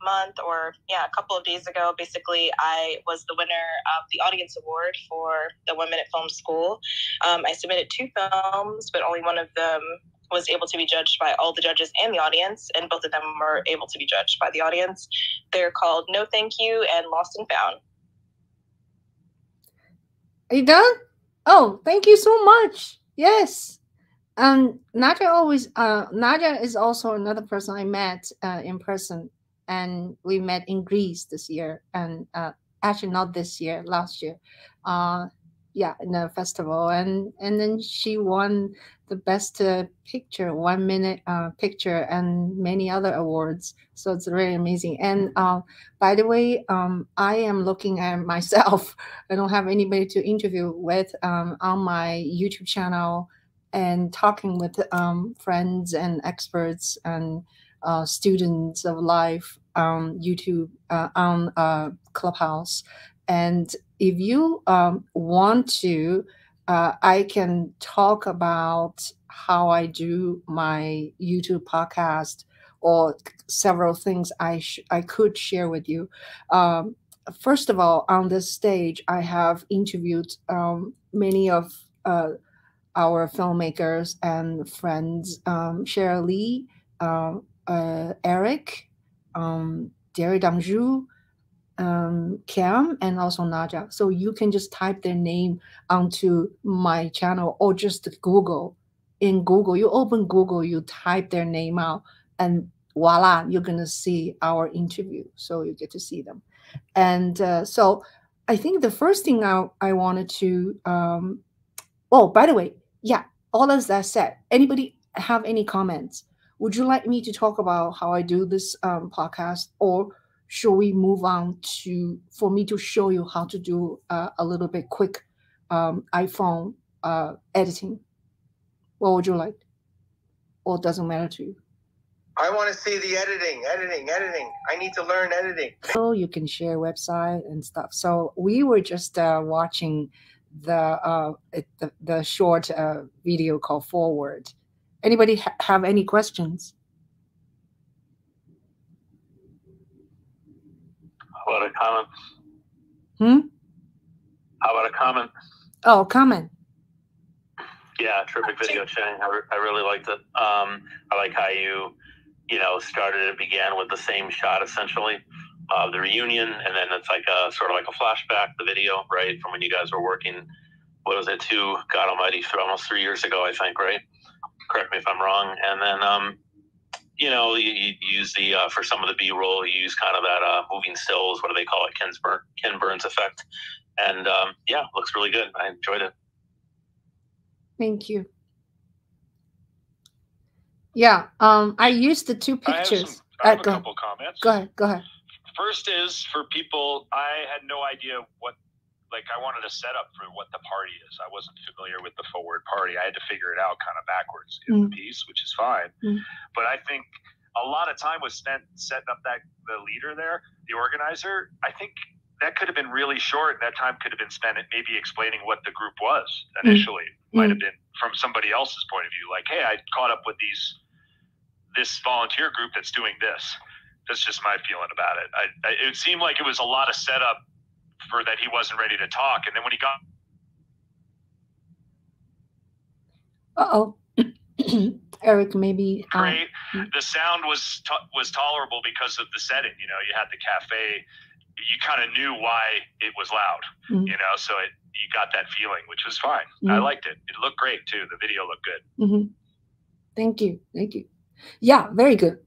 month, or a couple of days ago, basically, I was the winner of the audience award for the 1 Minute Film School. I submitted 2 films, but only one of them was able to be judged by all the judges and the audience, and both of them were able to be judged by the audience. They're called No Thank You and Lost and Found. Are you done? Oh, thank you so much. Yes. Naja is also another person I met in person, and we met in Greece this year, and actually not this year, last year, in a festival, and then she won the best picture, 1 minute picture, and many other awards. So it's really amazing. And by the way, I am looking at myself. I don't have anybody to interview with on my YouTube channel, and talking with friends and experts and students of life on YouTube, on Clubhouse. And if you want to, I can talk about how I do my YouTube podcast, or several things I could share with you. First of all, on this stage, I have interviewed many of our filmmakers and friends, Cheryl Lee, Eric, Daring Donju, Cam, and also Naja. So you can just type their name onto my channel, or just Google. In Google, you open Google, you type their name out, and voila, you're going to see our interview. So you get to see them. And so I think the first thing I wanted to, by the way, all of that said, anybody have any comments? Would you like me to talk about how I do this podcast, or should we move on for me to show you how to do a little bit quick iPhone editing? What would you like? Or doesn't matter to you? I want to see the editing. I need to learn editing. So you can share website and stuff. So we were just watching the short video called Forward. Anybody have any questions? How about a comment? How about a comment? Oh, comment. Yeah, terrific video, Ching. I really liked it. I like how you started and began with the same shot, essentially, of the reunion, and then it's like a sort of like a flashback, the video, right, from when you guys were working, what was it, God almighty, almost 3 years ago, I think, right? Correct me if I'm wrong. And then, you know, you use the for some of the B-roll, you use kind of that moving stills. What do they call it? Ken Burns effect. And yeah, looks really good. I enjoyed it. Thank you. Yeah, I used the 2 pictures. I have a couple comments. Go ahead. First is for people, I had no idea what, like, I wanted a setup for what the party is. I wasn't familiar with the forward party. I had to figure it out kind of backwards in the piece, which is fine. But I think a lot of time was spent setting up the leader there, the organizer. I think that could have been really short. That time could have been spent at maybe explaining what the group was initially. Might have been from somebody else's point of view. Like, hey, I caught up with this volunteer group that's doing this. That's just my feeling about it. It seemed like it was a lot of setup for that he wasn't ready to talk. And then when he got... Eric, maybe... Great. The sound was tolerable because of the setting. You know, you had the cafe. You kind of knew why it was loud, you know, so you got that feeling, which was fine. I liked it. It looked great, too. The video looked good. Thank you. Yeah, very good.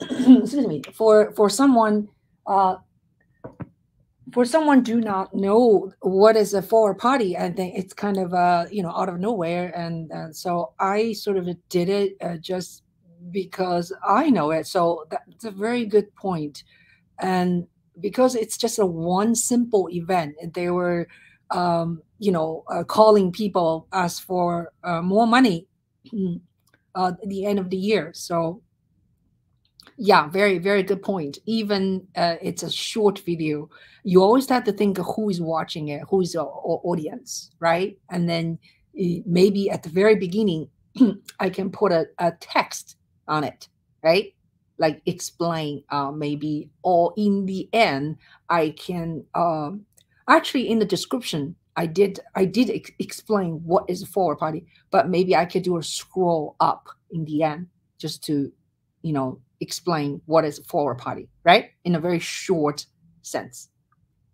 Excuse me. For someone do not know what is a forward party, I think it's kind of you know, out of nowhere, and so I sort of did it just because I know it. So that's a very good point. And because it's just a one simple event, and they were you know, calling people, ask for more money at the end of the year. So yeah, very, very good point. Even it's a short video, you always have to think of who is watching it, who is the audience, right? And then maybe at the very beginning, I can put a text on it, right? Like explain maybe, or in the end, I can actually in the description, I did explain what is a forward party, but maybe I could do a scroll up in the end just to, you know, explain what is a forward party, right? In a very short sense.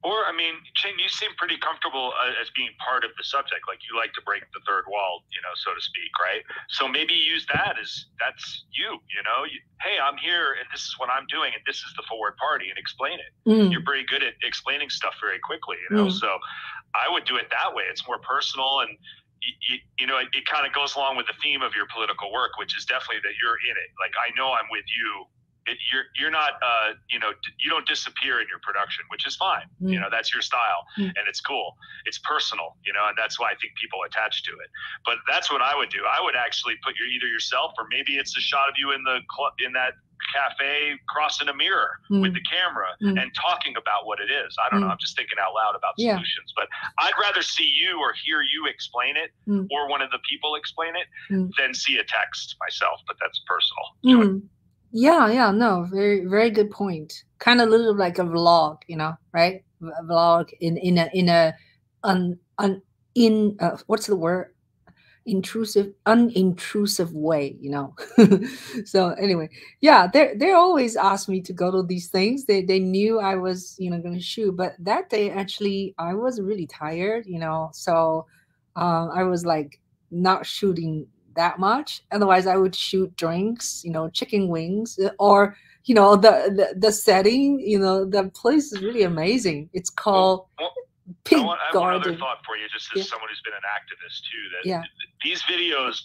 Or, I mean, Ching, you seem pretty comfortable as being part of the subject. Like, you like to break the third wall, you know, so to speak, right? So maybe use that as, that's you, you know? Hey, I'm here, and this is what I'm doing, and this is the forward party, and explain it. You're pretty good at explaining stuff very quickly, you know? So I would do it that way. It's more personal, and, you know, it kind of goes along with the theme of your political work, which is definitely that you're in it. Like, I know I'm with you. You're not, you know, you don't disappear in your production, which is fine. You know, that's your style, and it's cool. It's personal, you know, and that's why I think people attach to it. But that's what I would do. I would actually put either yourself, or maybe it's a shot of you in the club, in that cafe, crossing a mirror with the camera and talking about what it is. I don't know. I'm just thinking out loud about solutions, but I'd rather see you or hear you explain it, or one of the people explain it, than see a text myself. But that's personal. Yeah, no, very, very good point. Kind of a little like a vlog, you know, right? A vlog in what's the word? Unintrusive way, you know. So anyway, yeah, they always ask me to go to these things. They knew I was, you know, going to shoot, but that day actually I was really tired, you know, so I was like not shooting that much. Otherwise I would shoot drinks, you know, chicken wings, or, you know, the setting, you know, the place is really amazing. It's called Pink I have Garden. one other thought for you, just as someone who's been an activist too, that these videos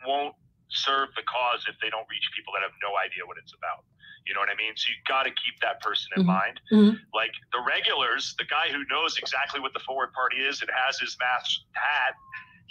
won't serve the cause if they don't reach people that have no idea what it's about. You know what I mean? So you got to keep that person in mind. Like the regulars, the guy who knows exactly what the forward party is and has his mask hat,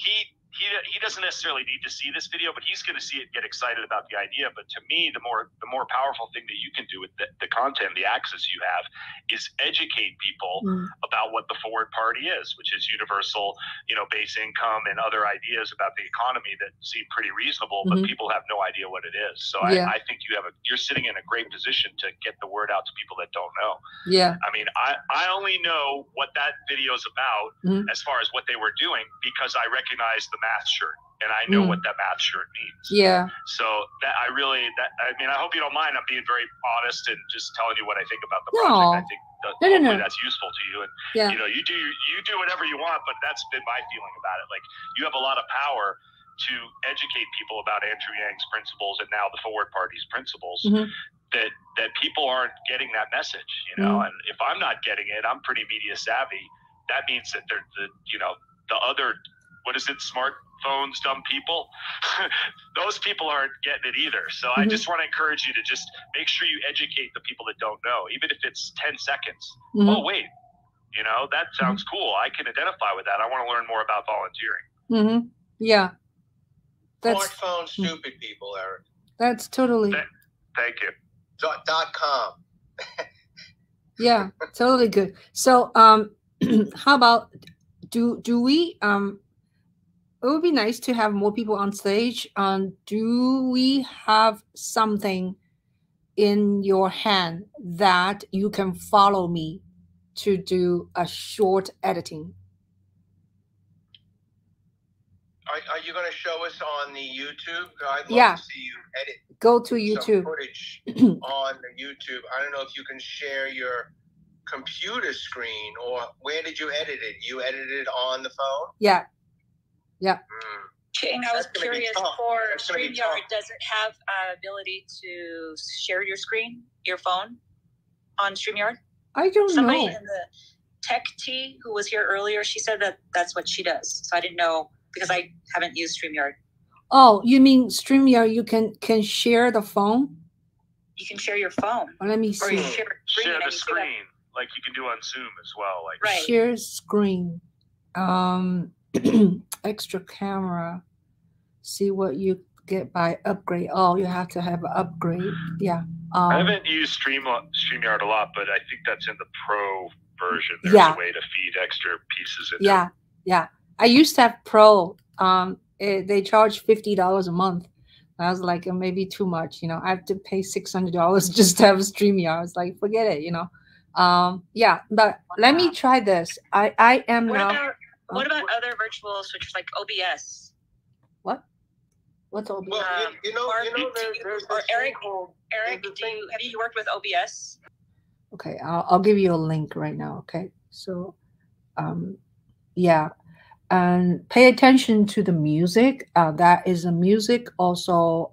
he doesn't necessarily need to see this video, but he's going to see it and get excited about the idea. But to me, the more powerful thing that you can do with the content, the access you have, is educate people about what the forward party is, which is universal, you know, base income and other ideas about the economy that seem pretty reasonable, but people have no idea what it is. So I think you're sitting in a great position to get the word out to people that don't know. I mean, I only know what that video is about as far as what they were doing because I recognize the math shirt, and I know what that math shirt means. So that I mean, I hope you don't mind. I'm being very honest and just telling you what I think about the project. I think hopefully that's useful to you. And you know, you do whatever you want, but that's been my feeling about it. Like, you have a lot of power to educate people about Andrew Yang's principles and now the Forward Party's principles, that people aren't getting that message, you know. And if I'm not getting it, I'm pretty media savvy. That means that they're the other, what is it, smartphones, dumb people, those people aren't getting it either. So I just want to encourage you to just make sure you educate the people that don't know, even if it's 10 seconds. Oh, wait, you know, that sounds cool. I can identify with that. I want to learn more about volunteering. Yeah. Smartphone stupid people, Eric. That's totally. Thank you. .com. Yeah, totally good. So, how about do we it would be nice to have more people on stage. Do we have something in your hand that you can follow me to do a short editing? Are you going to show us on the YouTube? I'd love to see you edit. Go to YouTube. Some footage on the YouTube. I don't know if you can share your computer screen, or where did you edit it? You edited it on the phone? Yeah. Ching, I was curious, for StreamYard, does it have ability to share your screen, your phone on StreamYard? I don't know. Somebody in the Tech T who was here earlier, she said that that's what she does. So I didn't know, because I haven't used StreamYard. Oh, you mean StreamYard, you can share the phone? You can share your phone. Oh, let me see. Or you share the screen, like you can do on Zoom as well. Like share screen. Extra camera. See what you get by upgrade. Oh, you have to have an upgrade. Yeah. I haven't used StreamYard a lot, but I think that's in the Pro version. There's a way to feed extra pieces into it. Yeah. I used to have Pro. They charge $50 a month. I was like, maybe too much. You know, I have to pay $600 just to have a StreamYard. I was like, forget it. You know. Yeah. But let me try this. I am now. What about other virtual switchers like OBS? What? What's OBS? Well, there's Eric, have you worked with OBS? Okay, I'll give you a link right now. Okay, so, yeah, and pay attention to the music. That is a music also.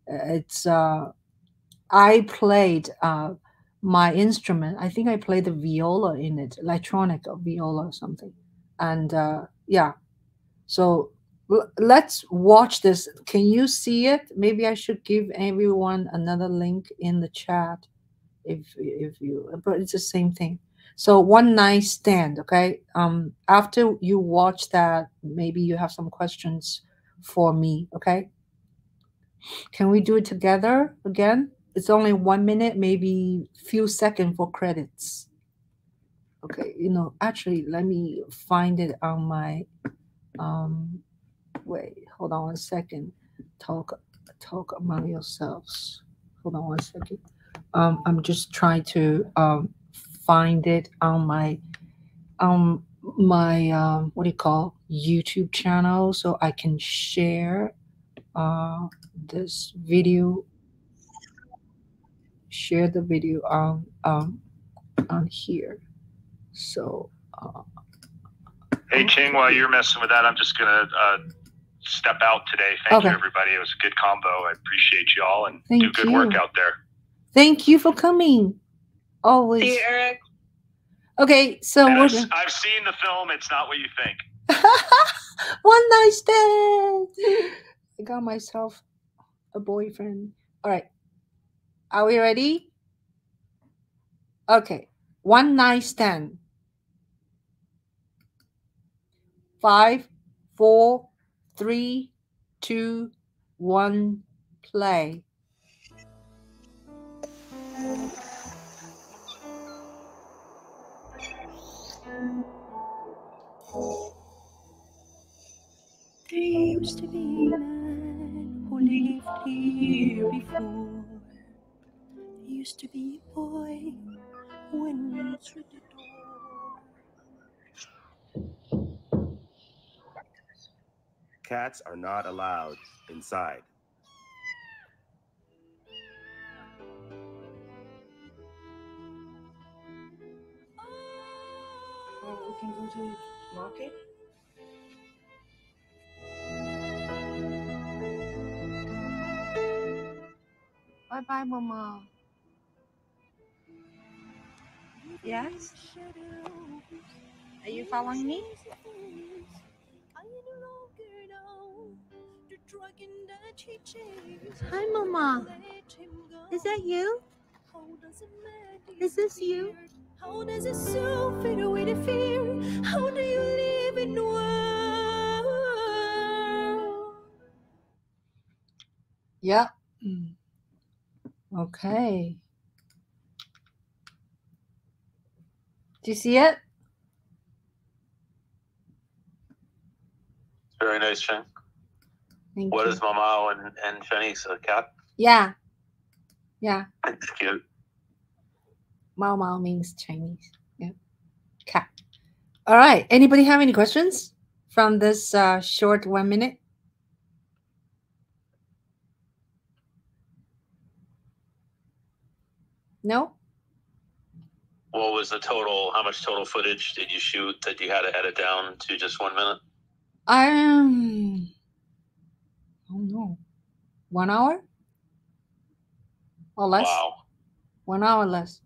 It's I played my instrument. I think I played the viola in it, electronic viola or something. And yeah, so let's watch this. Can you see it? Maybe I should give everyone another link in the chat if you, but it's the same thing. So One Night Stand, okay? After you watch that, maybe you have some questions for me, okay? Can we do it together again? It's only 1 minute, maybe few seconds for credits. Okay, you know, actually, let me find it on my, wait, hold on 1 second. Talk among yourselves. Hold on 1 second. I'm just trying to find it on my, what do you call, YouTube channel, so I can share this video. Share the video on here. So, hey Ching, while you're messing with that, I'm just gonna step out today. Thank you, everybody. It was a good combo. I appreciate you all, and do good work out there. Thank you for coming. Always. See you, Eric. Okay, so I've seen the film. It's not what you think. One Night Stand. I got myself a boyfriend. All right. Are we ready? Okay. One Night Stand. 5, 4, 3, 2, 1, play. There used to be a man who lived here before. There used to be a boy who went through the door. Cats are not allowed inside. Oh, we can go to the market. Bye-bye, Mama. Yes? Are you following me? Hi, Mama. Is that you? Is this you? How does it so fade away the fear? How do you live in the world? Yeah. Okay. Do you see it? Very nice, Ching. What is Mama and Jenny's a cat? Yeah. Yeah. It's cute. Mao Mao means Chinese. Yeah. Cat. All right. Anybody have any questions from this short 1 minute? No? What was the total? How much total footage did you shoot that you had to edit down to just 1 minute? I don't know. 1 hour? Or less? Wow. 1 hour less.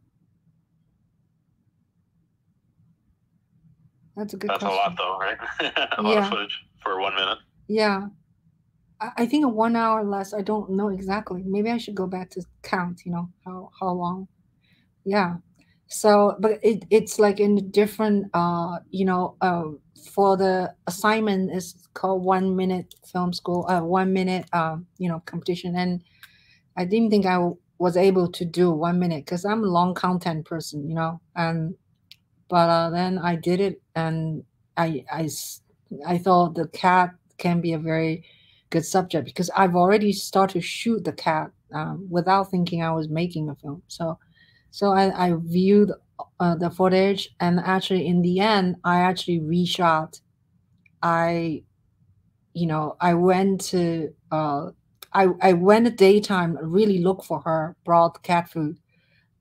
That's a good question. That's a lot though, right? a lot of footage for 1 minute. Yeah. I think 1 hour less. I don't know exactly. Maybe I should go back to count, how long. Yeah. So, but it's like in different, for the assignment is called 1 minute film school, 1 minute, competition. And I didn't think I was able to do 1 minute because I'm a long content person, but then I did it, and I thought the cat can be a very good subject because I've already started to shoot the cat without thinking I was making a film. So I viewed the footage, and actually in the end, I actually reshot. I went to I went at daytime, really look for her, brought cat food,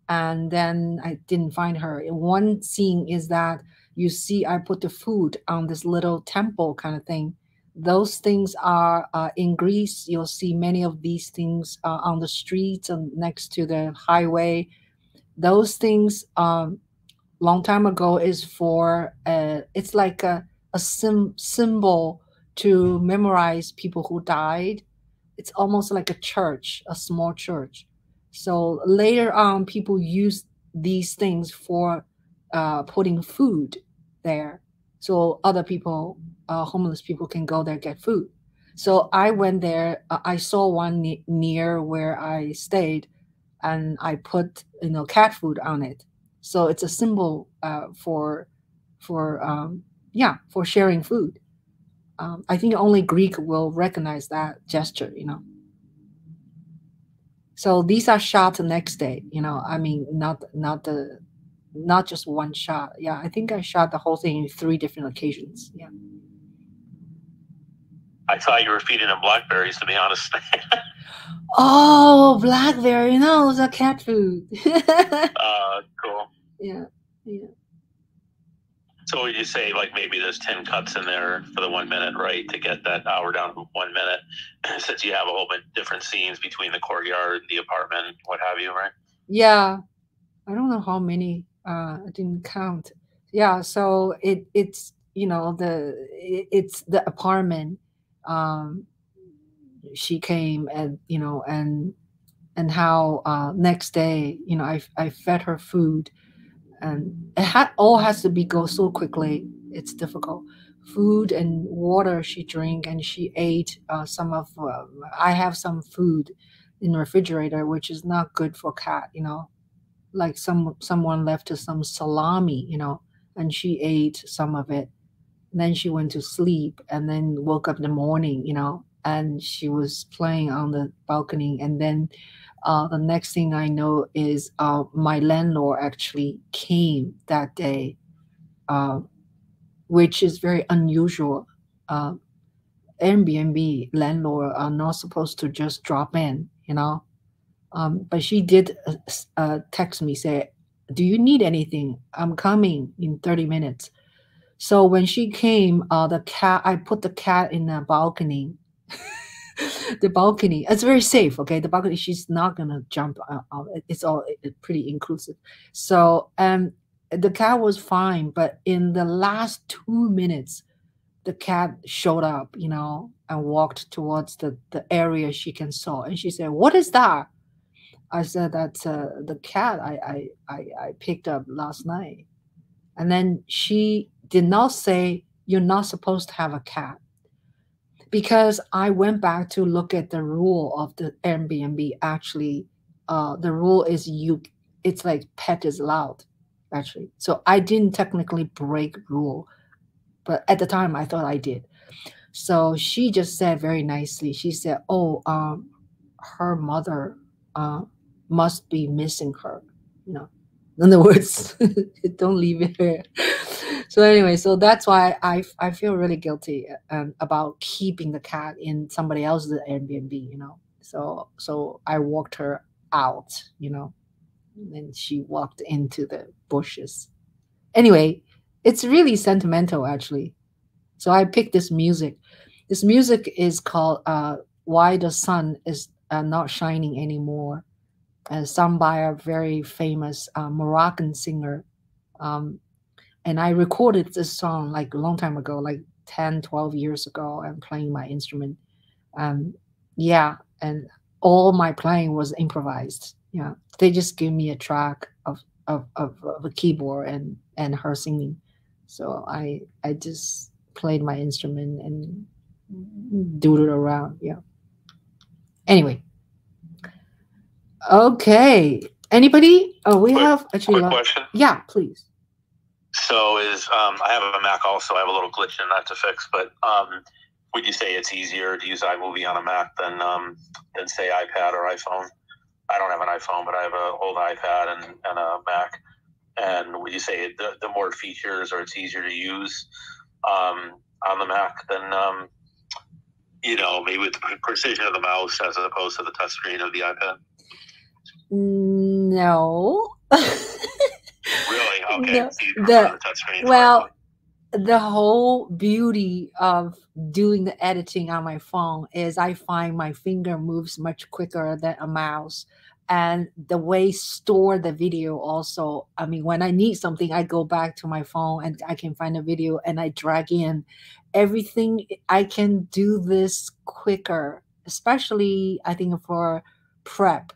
and then I didn't find her. One scene is that you see I put the food on this little temple kind of thing. Those things are in Greece. You'll see many of these things on the streets and next to the highway. Those things long time ago is for it's like a symbol to memorize people who died. It's almost like a church, a small church. So later on, people use these things for putting food there, so other people, homeless people, can go there get food. So I went there. I saw one near where I stayed, and I put cat food on it. So it's a symbol for sharing food. I think only Greek will recognize that gesture. So these are shot the next day. I mean, not just one shot. Yeah, I think I shot the whole thing in 3 different occasions. Yeah. I thought you were feeding them blackberries, to be honest. Oh, blackberry! No, it's a cat food. Cool. Yeah. So would you say like maybe there's 10 cuts in there for the 1 minute, right, to get that hour down to 1 minute, since you have a whole bunch of different scenes between the courtyard, the apartment, what have you, right? Yeah, I don't know how many. I didn't count. Yeah, so it's it's the apartment. She came, and and how next day I fed her food. And it all has to be go so quickly. It's difficult. Food and water she drank, and she ate some of. I have some food in the refrigerator, which is not good for cat. Like someone left her some salami, and she ate some of it. And then she went to sleep, and then woke up in the morning, and she was playing on the balcony, and then. The next thing I know is my landlord actually came that day, which is very unusual. Airbnb landlord are not supposed to just drop in, but she did text me, say, "Do you need anything? I'm coming in 30 minutes." So when she came, I put the cat in the balcony. the balcony. It's very safe. Okay, the balcony. She's not gonna jump out. It's all pretty inclusive. So the cat was fine, but in the last 2 minutes, the cat showed up, and walked towards the area she can saw, and she said, "What is that?" I said, "That's the cat I picked up last night." And then she did not say, "You're not supposed to have a cat." Because I went back to look at the rule of the Airbnb. Actually, the rule is it's like pet is allowed, actually. So I didn't technically break rule, but at the time I thought I did. So she just said very nicely, she said, "Oh, her mother must be missing her." In other words, don't leave it here. So anyway, so that's why I feel really guilty about keeping the cat in somebody else's Airbnb. So I walked her out, and she walked into the bushes. Anyway, it's really sentimental, actually. So I picked this music. This music is called "Why the Sun is Not Shining Anymore," sung by a very famous Moroccan singer. And I recorded this song like a long time ago, like 10, 12 years ago, and playing my instrument. Yeah, and all my playing was improvised. Yeah, they just gave me a track of a keyboard and her singing. So I just played my instrument and doodled around. Yeah. Anyway. Okay. Anybody? Oh, we have actually. Quick question. Yeah, please. So I have a Mac also. I have a little glitch in that to fix, but would you say it's easier to use iMovie on a Mac than say iPad or iPhone? I don't have an iPhone, but I have an old iPad and a Mac. And would you say the more features, or it's easier to use on the Mac than maybe with the precision of the mouse as opposed to the touchscreen of the iPad? No. Really? Okay. Well, the whole beauty of doing the editing on my phone is I find my finger moves much quicker than a mouse. And the way store the video also, I mean, when I need something, I go back to my phone and I can find a video and I drag in everything. I can do this quicker, especially I think for prep.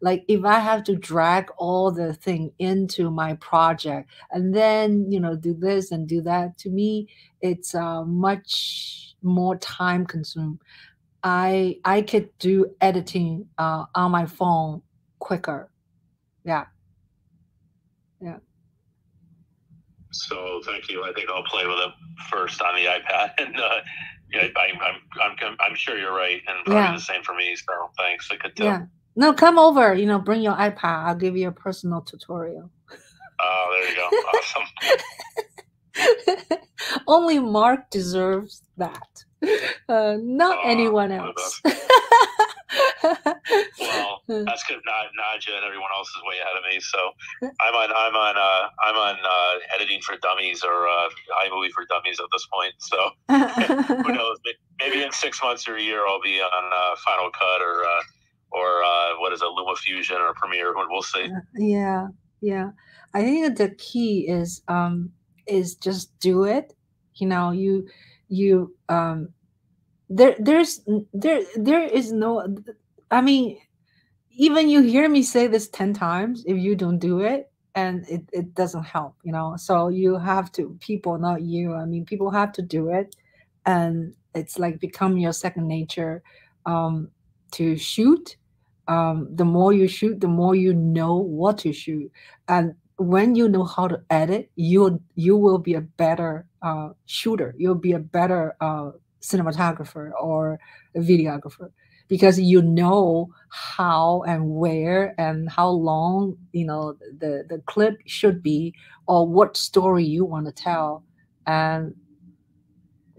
Like if I have to drag all the thing into my project and then do this and do that, to me it's much more time consuming. I could do editing on my phone quicker. Yeah. So thank you. I think I'll play with it first on the iPad, and I'm sure you're right, and probably the same for me. So thanks. I could tell. Yeah. No, come over. Bring your iPad. I'll give you a personal tutorial. Oh, there you go. Awesome. Only Mark deserves that. Not anyone else. Well, that's because Nadja and everyone else is way ahead of me. So I'm on editing for dummies or iMovie for dummies at this point. So who knows? Maybe in 6 months or a year, I'll be on Final Cut or what is it, LumaFusion or Premiere? We'll see. Yeah. I think the key is just do it. There is no. I mean, even you hear me say this 10 times, if you don't do it, and it doesn't help. So you have to. People, not you. I mean, people have to do it, and it's like become your second nature. To shoot. The more you shoot, the more you know what to shoot, and when you know how to edit, you will be a better shooter. You'll be a better cinematographer or a videographer, because you know how and where and how long the clip should be, or what story you want to tell. And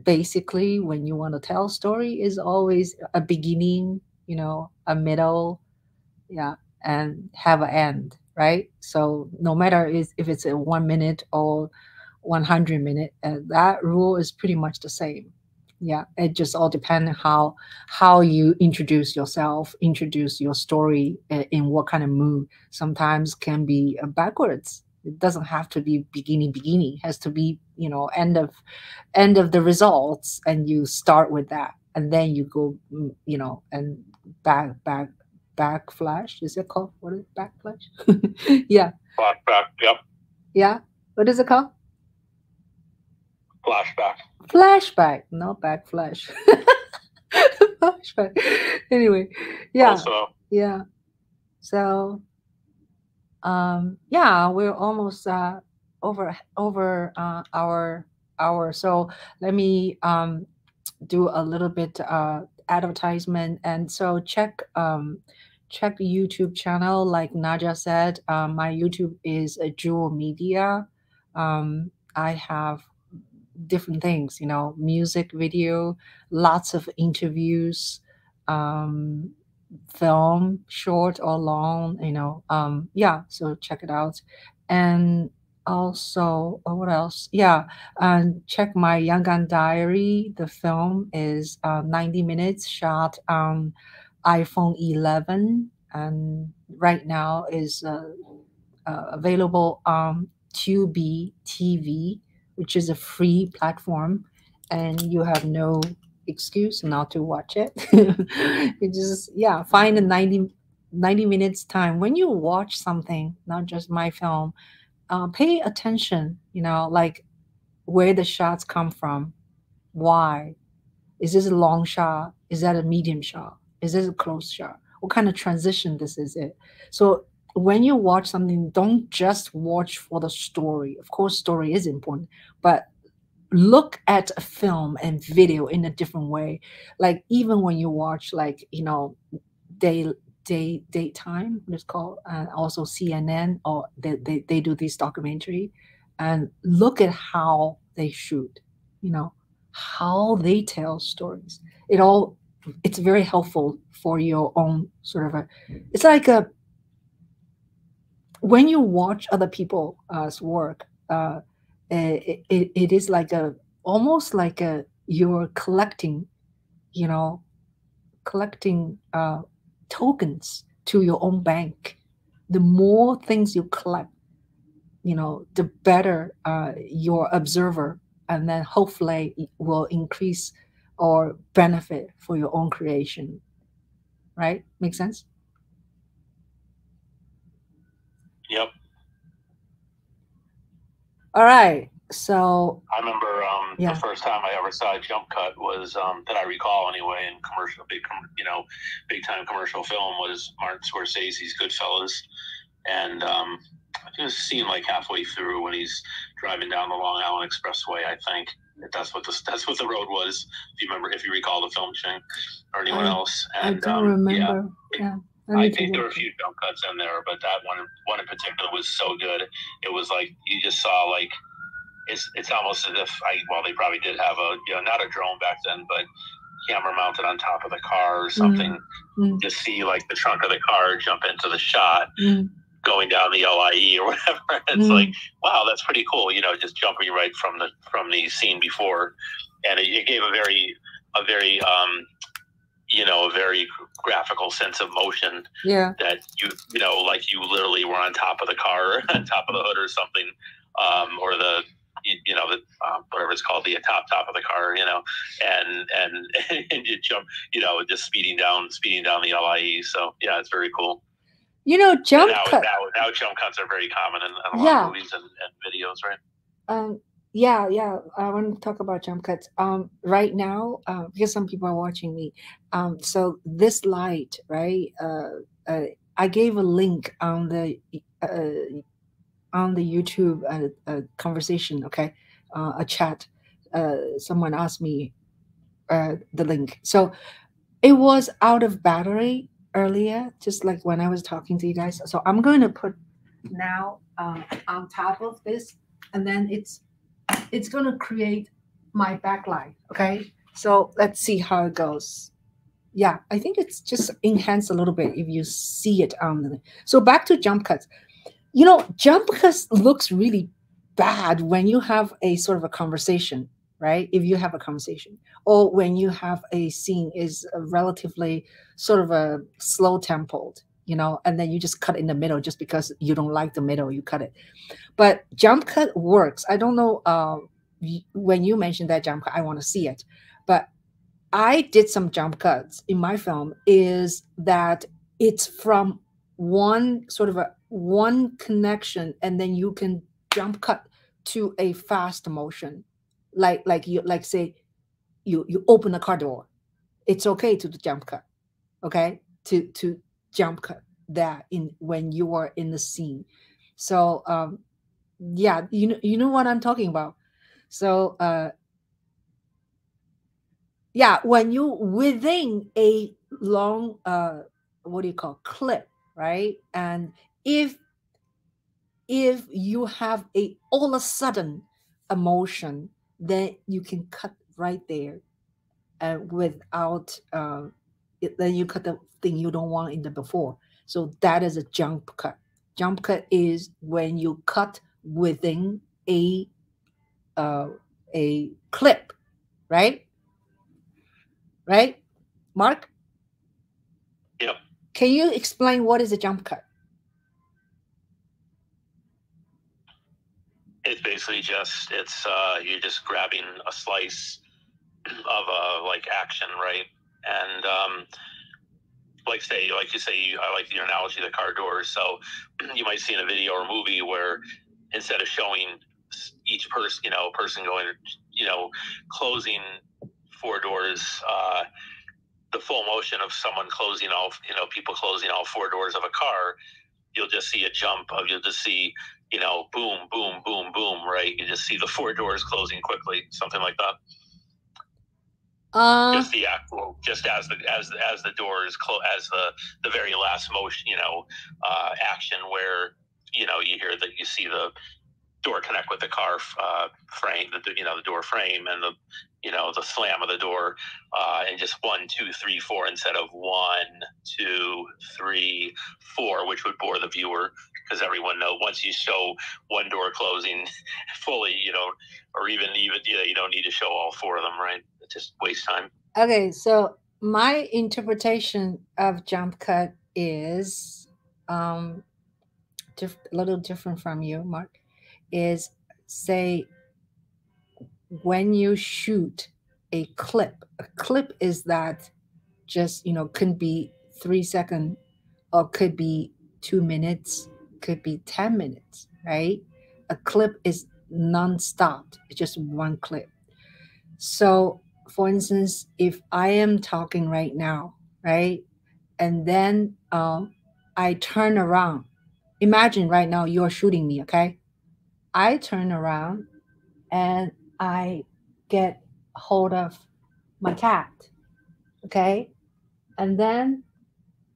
basically, when you want to tell a story, is always a beginning, a middle, and have an end, right? So no matter if it's a 1 minute or 100 minute, that rule is pretty much the same. Yeah, it just all depends on how you introduce yourself, introduce your story, in what kind of mood. Sometimes can be backwards. It doesn't have to be beginning. It has to be, you know, end of the results, and you start with that, and then you go, you know, and backflash. Is it called? What is backflash? Yeah. Flashback. Yep. Yeah. What is it called? Flashback. Flashback, not backflash. Flashback. Anyway, yeah. Also. Yeah. So, yeah, we're almost over our hour. So let me do a little bit advertisement, and so check YouTube channel. Like Naja said, my YouTube is a Jewel Media. I have different things, you know, music video, lots of interviews, film, short or long, you know. Yeah, so check it out. And also, what else? Yeah, and check my Yangon Diary. The film is 90 minutes, shot on iPhone 11, and right now is available on Tubi TV, which is a free platform, and you have no excuse not to watch it. You just, yeah, find a 90 minutes time when you watch something, not just my film. Pay attention, you know, like where the shots come from, why. Is this a long shot? Is that a medium shot? Is this a close shot? What kind of transition this is it? So when you watch something, don't just watch for the story. Of course, story is important, but look at a film and video in a different way. Like even when you watch, like, you know, daytime, what it's called, and also CNN, or they do this documentary, and look at how they shoot, you know, how they tell stories. It's very helpful for your own sort of it's like when you watch other people's work, it is like almost like you're collecting, you know, collecting tokens to your own bank. The more things you collect, you know, the better your observer, and then hopefully it will increase or benefit for your own creation. Right? Make sense? Yep. All right. So I remember the first time I ever saw a jump cut was that I recall anyway in commercial, big time commercial film was Martin Scorsese's Goodfellas, and it was seen like halfway through when he's driving down the Long Island Expressway. I think that's what the road was. If you recall the film, Ching, or anyone else. And, I don't remember. Yeah. I think there were a few jump cuts in there, but that one in particular was so good. It was like you just saw like it's almost as if they probably did have not a drone back then, but camera mounted on top of the car or something. To see like the trunk of the car jump into the shot. Going down the LIE or whatever. It's like, wow, that's pretty cool. You know, just jumping right from the scene before, and it gave a very a very graphical sense of motion. Yeah. That like you literally were on top of the car, on top of the hood or something, or the whatever it's called, the top of the car, and you jump, just speeding down the LIE. So yeah, it's very cool. Jump cut. Now jump cuts are very common in a lot of movies and videos, right? Yeah. I want to talk about jump cuts. Right now, because some people are watching me. So this light, right? I gave a link on the YouTube conversation. Okay, a chat. Someone asked me the link. So it was out of battery earlier, just like when I was talking to you guys. So I'm going to put now on top of this, and then it's going to create my backlight. Okay, so let's see how it goes. Yeah, I think it's just enhanced a little bit if you see it on the. So back to jump cuts. Jump cuts looks really bad when you have a sort of a conversation, right? If you have a conversation, or when you have a scene is a relatively sort of a slow tempoed, you know, and then you just cut in the middle just because you don't like the middle, you cut it. But jump cut works. I don't know when you mentioned that jump cut, I want to see it. But I did some jump cuts in my film, is that it's from one sort of a one connection, and then you can jump cut to a fast motion. Like you like say you open a car door. It's okay to jump cut. Okay? To jump cut that in when you are in the scene. So yeah, you know what I'm talking about. So yeah, when you within a long what do you call clip, right? And if you have a all of a sudden emotion, then you can cut right there without then you cut the thing you don't want in the before. So that is a jump cut. Jump cut is when you cut within a clip, right? Right, Mark? Yep. Can you explain what is a jump cut? It's basically just you're just grabbing a slice of like action, right? And like you say, I like your analogy of the car doors. So you might see in a video or movie where instead of showing each person going, closing 4 doors, the full motion of someone closing all, people closing all 4 doors of a car, you'll just see a jump of, you'll just see, boom, boom, boom, boom, right? You just see the 4 doors closing quickly, something like that. Just the actual, just as the doors close, as the very last motion, action where, you hear that, you see the door connect with the car frame, the door frame, and the slam of the door, and just 1, 2, 3, 4 instead of 1, 2, 3, 4, which would bore the viewer, because everyone knows once you show one door closing fully, or even you don't need to show all 4 of them, right? It just wastes time. Okay, so my interpretation of jump cut is a little different from you, Mark. Is say when you shoot a clip is that just could be 3 seconds, or could be 2 minutes, could be 10 minutes, right? A clip is non-stop. It's just one clip. So for instance, if I am talking right now, right, and then I turn around, imagine right now you're shooting me, okay? I turn around and I get hold of my cat, okay? And then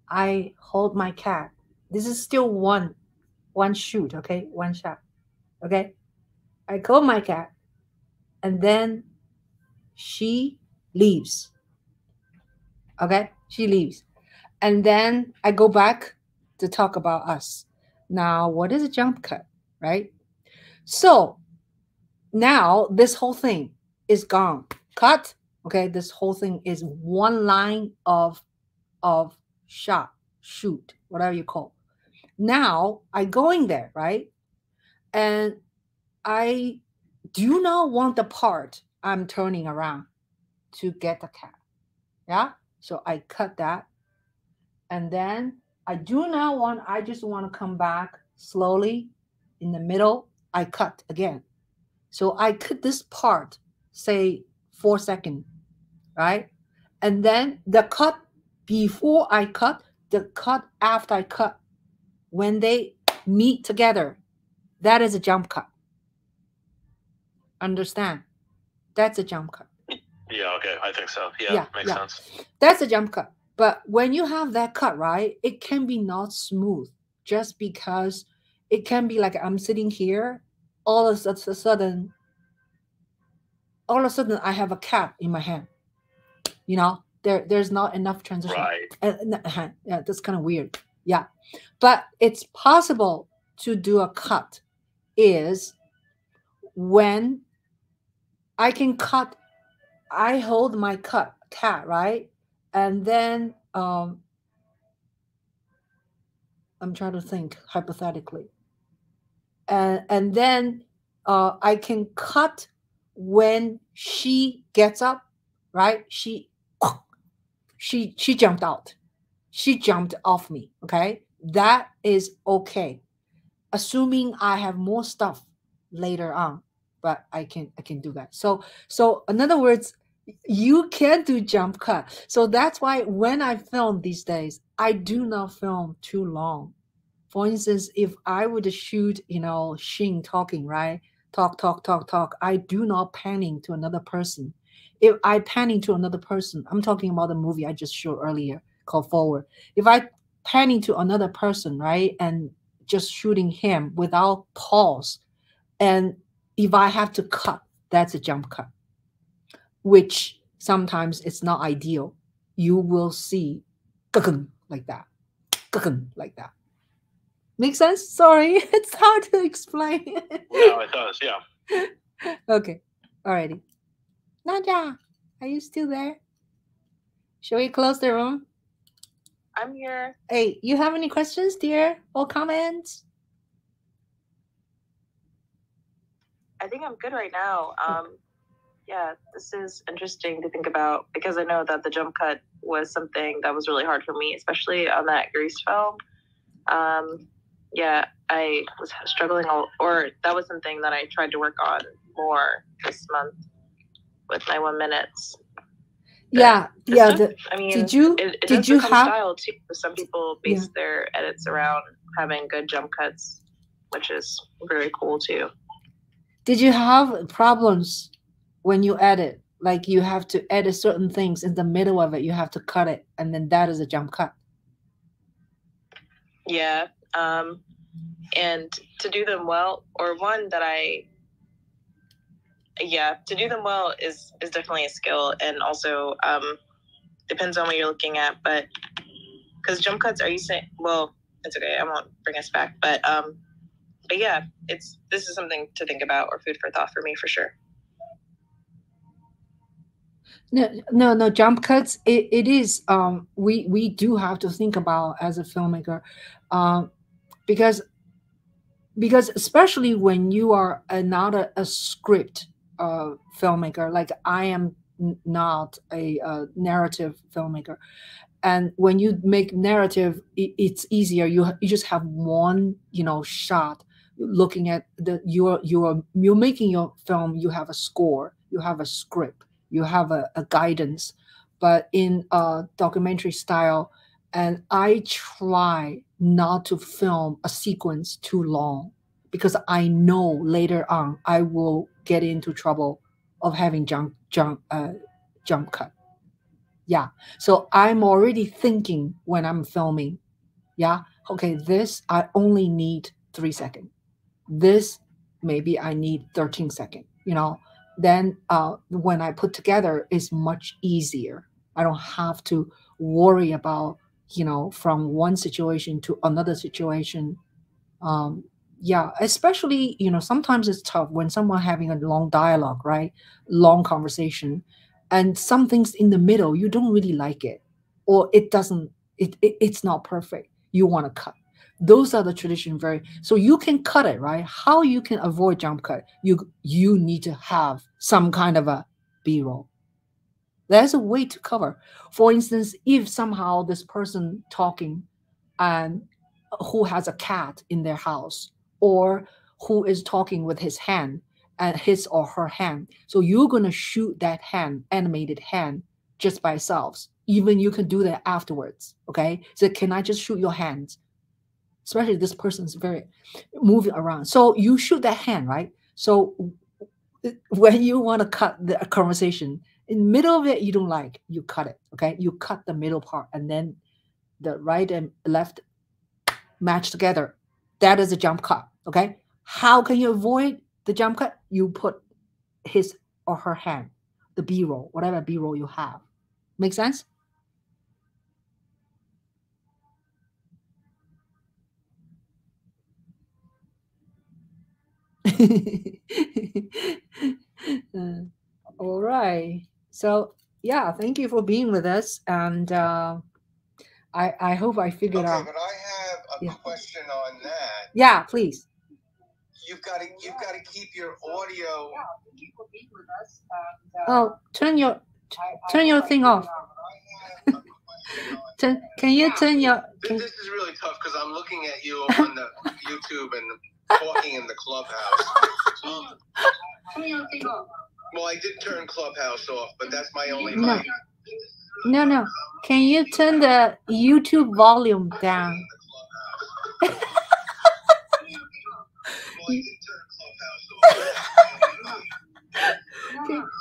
I hold my cat. This is still one shoot, okay? One shot, okay? I hold my cat, and then she leaves, okay? She leaves. And then I go back to talk about us. Now, what is a jump cut, right? So now this whole thing is gone. Cut. Okay, this whole thing is one line of shot, shoot, whatever you call. Now I go in there, right? And I do not want the part I'm turning around to get the cat. Yeah. So I cut that. And then I just want to come back slowly in the middle. I cut again. So I cut this part, say 4 seconds, right? And then the cut before I cut, the cut after I cut, when they meet together, that is a jump cut. Understand? That's a jump cut. Yeah, okay, I think so. Yeah, makes sense. That's a jump cut. But when you have that cut, right, it can be not smooth, just because it can be like I'm sitting here, all of a sudden I have a cat in my hand. There's not enough transition. Right. Yeah, that's kind of weird. Yeah. But it's possible to do a cut is when I can cut. I hold my cat, right? And then I'm trying to think hypothetically. And then I can cut when she gets up, right? She jumped out. She jumped off me. Okay, that is okay, assuming I have more stuff later on. But I can do that. So in other words, you can do jump cut. So that's why when I film these days, I do not film too long. For instance, if I would shoot, Xing talking, right? Talk, I do not panning to another person. If I panning to another person, I'm talking about the movie I just showed earlier called Forward. If I panning to another person, right, and just shooting him without pause, and if I have to cut, that's a jump cut, which sometimes it's not ideal. You will see like that, like that. Make sense? Sorry, it's hard to explain. No, it does. Yeah. Okay. Alrighty. Naja, are you still there? Shall we close the room? I'm here. Hey, you have any questions, dear, or comments? I think I'm good right now. Yeah, this is interesting to think about because I know that the jump cut was something that was really hard for me, especially on that Grease film. Yeah, I was struggling, or that was something that I tried to work on more this month with my 1 minutes. Yeah, yeah. I mean, did you have style too? Some people base their edits around having good jump cuts, which is very cool too. Did you have problems when you edit? Like you have to edit certain things in the middle of it, you have to cut it, and then that is a jump cut. Yeah, and to do them well, or one that to do them well is definitely a skill, and also depends on what you're looking at. But because jump cuts, are you saying? Well, it's okay. I won't bring us back. But yeah, this is something to think about or food for thought for me for sure. No, jump cuts. It is. We do have to think about as a filmmaker, because especially when you are not a script filmmaker, like I am not a narrative filmmaker, and when you make narrative, it's easier. You just have one shot looking at you're making your film. You have a score, you have a script, you have a guidance. But in documentary style, and I try not to film a sequence too long, because I know later on I will get into trouble of having jump cut. Yeah. So I'm already thinking when I'm filming, yeah, okay, this I only need 3 seconds. This maybe I need 13 seconds, Then when I put together, it's much easier. I don't have to worry about, from one situation to another situation. Yeah, especially, sometimes it's tough when someone having a long dialogue, right? Long conversation, and some things in the middle, you don't really like it, or it doesn't, it's not perfect. You want to cut. Those are the tradition so you can cut it, right? How you can avoid jump cut? You need to have some kind of a B-roll. There's a way to cover. For instance, if somehow this person talking and who has a cat in their house, or who is talking with his hand and his or her hand, so you're going to shoot that hand, animated hand, just by itself. Even you can do that afterwards. Okay, so can I just shoot your hands, especially this person's very moving around, so you shoot that hand, right? So when you want to cut the conversation in the middle of it, you don't like, you cut it. Okay, you cut the middle part, and then the right and left match together. That is a jump cut. Okay, how can you avoid the jump cut? You put his or her hand, the B-roll, whatever B-roll you have. Make sense? right. So yeah, thank you for being with us, and I hope I figured out. Okay, but I have a question on that. Yeah, please. You've got to keep your audio. Yeah, thank you for being with us. And, turn your thing off. Can you turn your? This is really tough because I'm looking at you on the YouTube and talking in the Clubhouse. Well, I did turn Clubhouse off, but that's my only mic. No. Can you turn the YouTube volume down?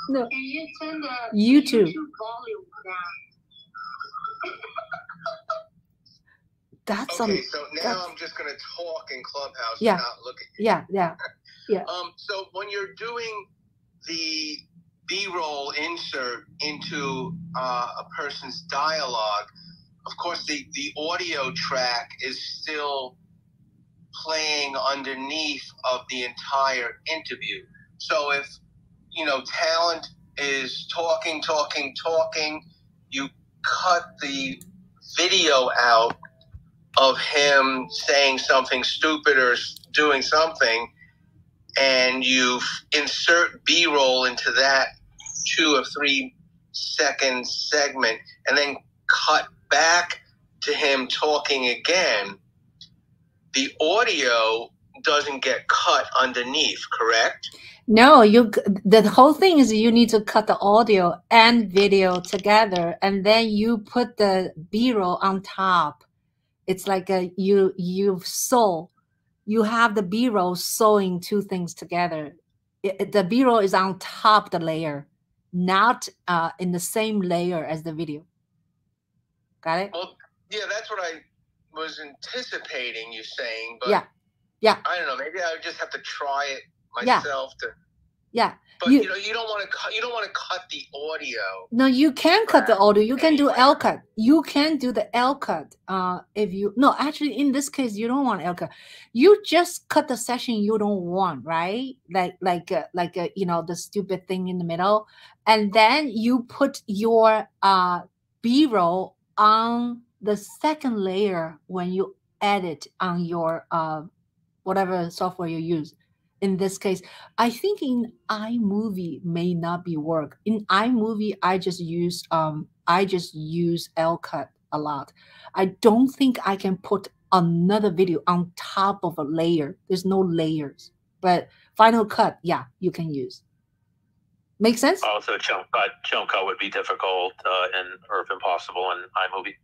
No. Can you turn the YouTube volume down? That's okay. So now I'm just going to talk in Clubhouse and not look at you. Yeah. So when you're doing the B-roll insert into a person's dialogue, of course the audio track is still playing underneath of the entire interview. So if talent is talking, you cut the video out of him saying something stupid or doing something, and you insert B-roll into that 2 or 3 second segment, and then cut back to him talking again. The audio doesn't get cut underneath, correct? No, the whole thing is you need to cut the audio and video together, and then you put the B-roll on top. It's like you have the B-roll sewing 2 things together. The B-roll is on top of the layer, not in the same layer as the video. Got it? Well, yeah, that's what I was anticipating you saying, but yeah. I don't know. Maybe I would just have to try it myself But you don't want to cut the audio. No, you can cut the audio. You can do L cut. You can do the L cut. Actually, in this case, you don't want L cut. You just cut the section you don't want, right? Like the stupid thing in the middle, and then you put your B-roll on the second layer when you edit on your whatever software you use. In this case, I think in iMovie may not be work. In iMovie, I just use L cut a lot. I don't think I can put another video on top of a layer. There's no layers. But Final Cut, yeah, you can use. Make sense? Also, chunk cut would be difficult or if impossible in iMovie.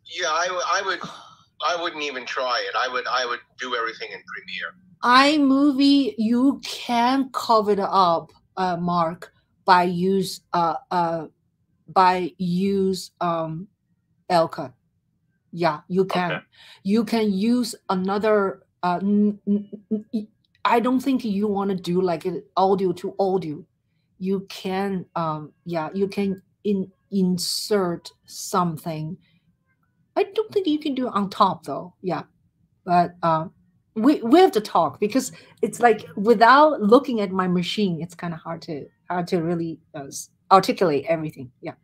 Yeah, I wouldn't even try it. I would do everything in Premiere. iMovie, you can cover it up, Mark, by use L cut. Yeah, you can. Okay. You can use another. I don't think you want to do like an audio to audio. You can, you can insert something. I don't think you can do it on top though. Yeah, but we have to talk because it's like without looking at my machine, it's kind of hard to really articulate everything. Yeah,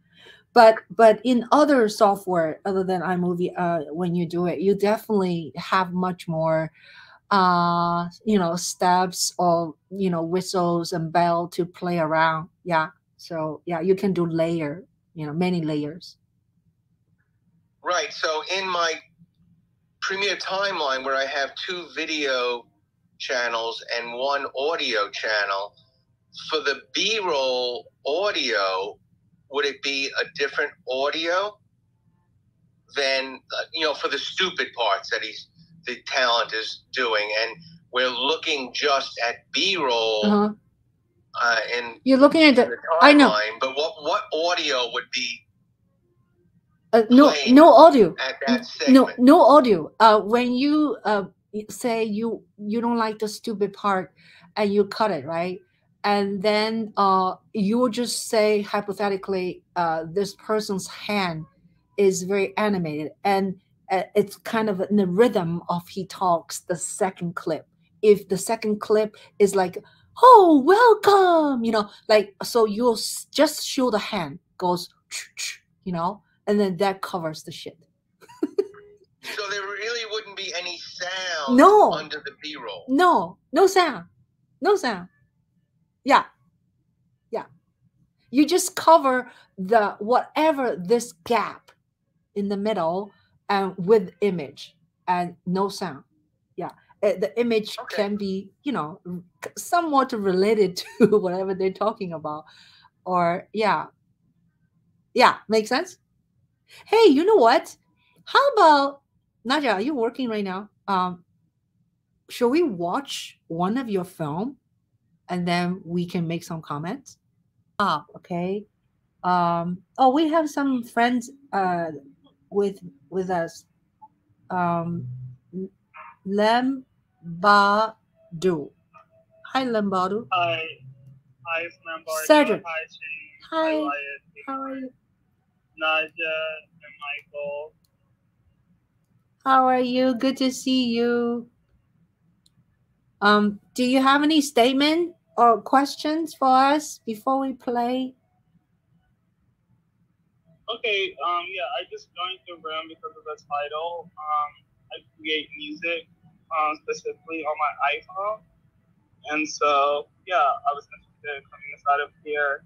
but in other software other than iMovie, when you do it, you definitely have much more steps or whistles and bell to play around. Yeah, so yeah, you can do many layers. Right. So in my Premiere timeline where I have 2 video channels and 1 audio channel, for the B-roll audio, would it be a different audio than, for the stupid parts that the talent is doing? And we're looking just at B-roll and you're looking at the timeline, I know. But what audio would be no audio at that segment? no audio. When you say you don't like the stupid part and you cut it, right? And then you will just say hypothetically this person's hand is very animated and it's kind of in the rhythm of he talks the second clip. If the second clip is like oh, welcome, like, so you'll just show the hand goes, and then that covers the shit. So there really wouldn't be any sound under the B-roll. No sound. No sound. Yeah. You just cover the whatever this gap in the middle and with image and no sound. Yeah. The image can be, somewhat related to whatever they're talking about. Or yeah, makes sense. Hey, you know what? How about Nadia? Are you working right now? Shall we watch one of your film, and then we can make some comments? Okay. We have some friends with us. Lambadu. Hi, Lambadu. Hi, Lambadu. Sergeant. Hi, Ching. Hi. Wyatt. How are you? Nadia and Michael. How are you? Good to see you. Do you have any statement or questions for us before we play? Okay, I just joined the room because of the title. I create music specifically on my iPhone. And so, I was interested in coming inside of here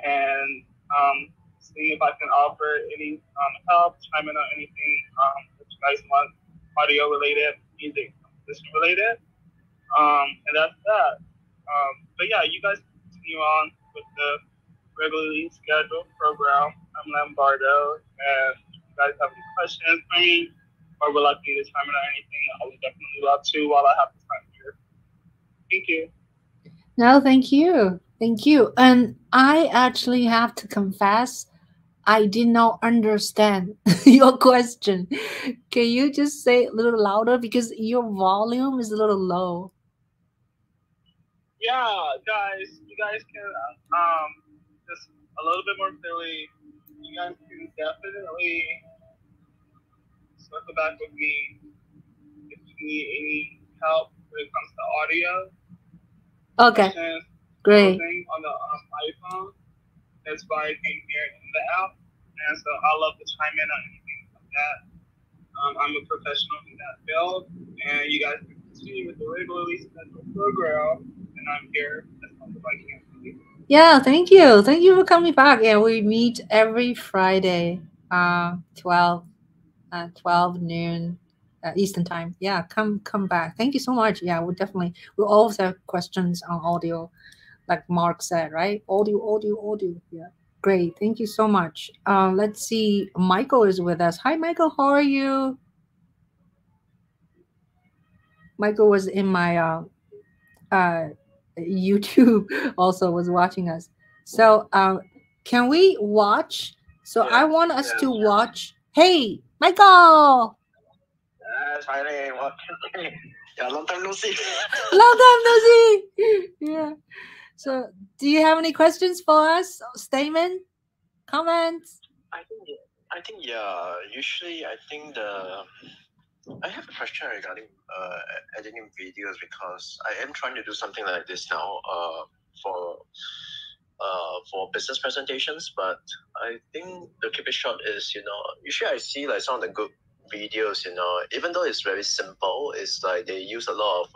and seeing if I can offer any help, chime in on anything that you guys want, audio related, music composition related. And that's that. You guys continue on with the regularly scheduled program. I'm Lombardo, and if you guys have any questions for me or would like me to chime in on anything, I would definitely love to while I have the time here. Thank you. No, thank you. Thank you. And I actually have to confess, I did not understand your question. Can you just say a little louder because your volume is a little low? Yeah, guys, you guys can just a little bit more clearly. You guys can definitely circle back with me if you need any help when it comes to audio. Okay, great. On the iPhone, that's why I came here in the app, and so I love to chime in on anything like that. I'm a professional in that field, and you guys can continue with the regularly scheduled program, and I'm here as much as I can. Yeah, thank you. Thank you for coming back. Yeah, we meet every Friday, 12 noon Eastern time. Yeah, come back. Thank you so much. Yeah, we always have questions on audio, like Mark said, right? Audio. Yeah, great. Thank you so much. Let's see. Michael is with us. Hi, Michael. How are you? Michael was in my YouTube also was watching us. So can we watch? So I want us to watch. Hey, Michael. Yeah, long time no see. Long time no see. Yeah. So do you have any questions for us? Statement? Comments? I think usually I think I have a question regarding editing videos because I am trying to do something like this now for business presentations, but I think to keep it short is, usually I see like some of the good videos, even though it's very simple, it's like they use a lot of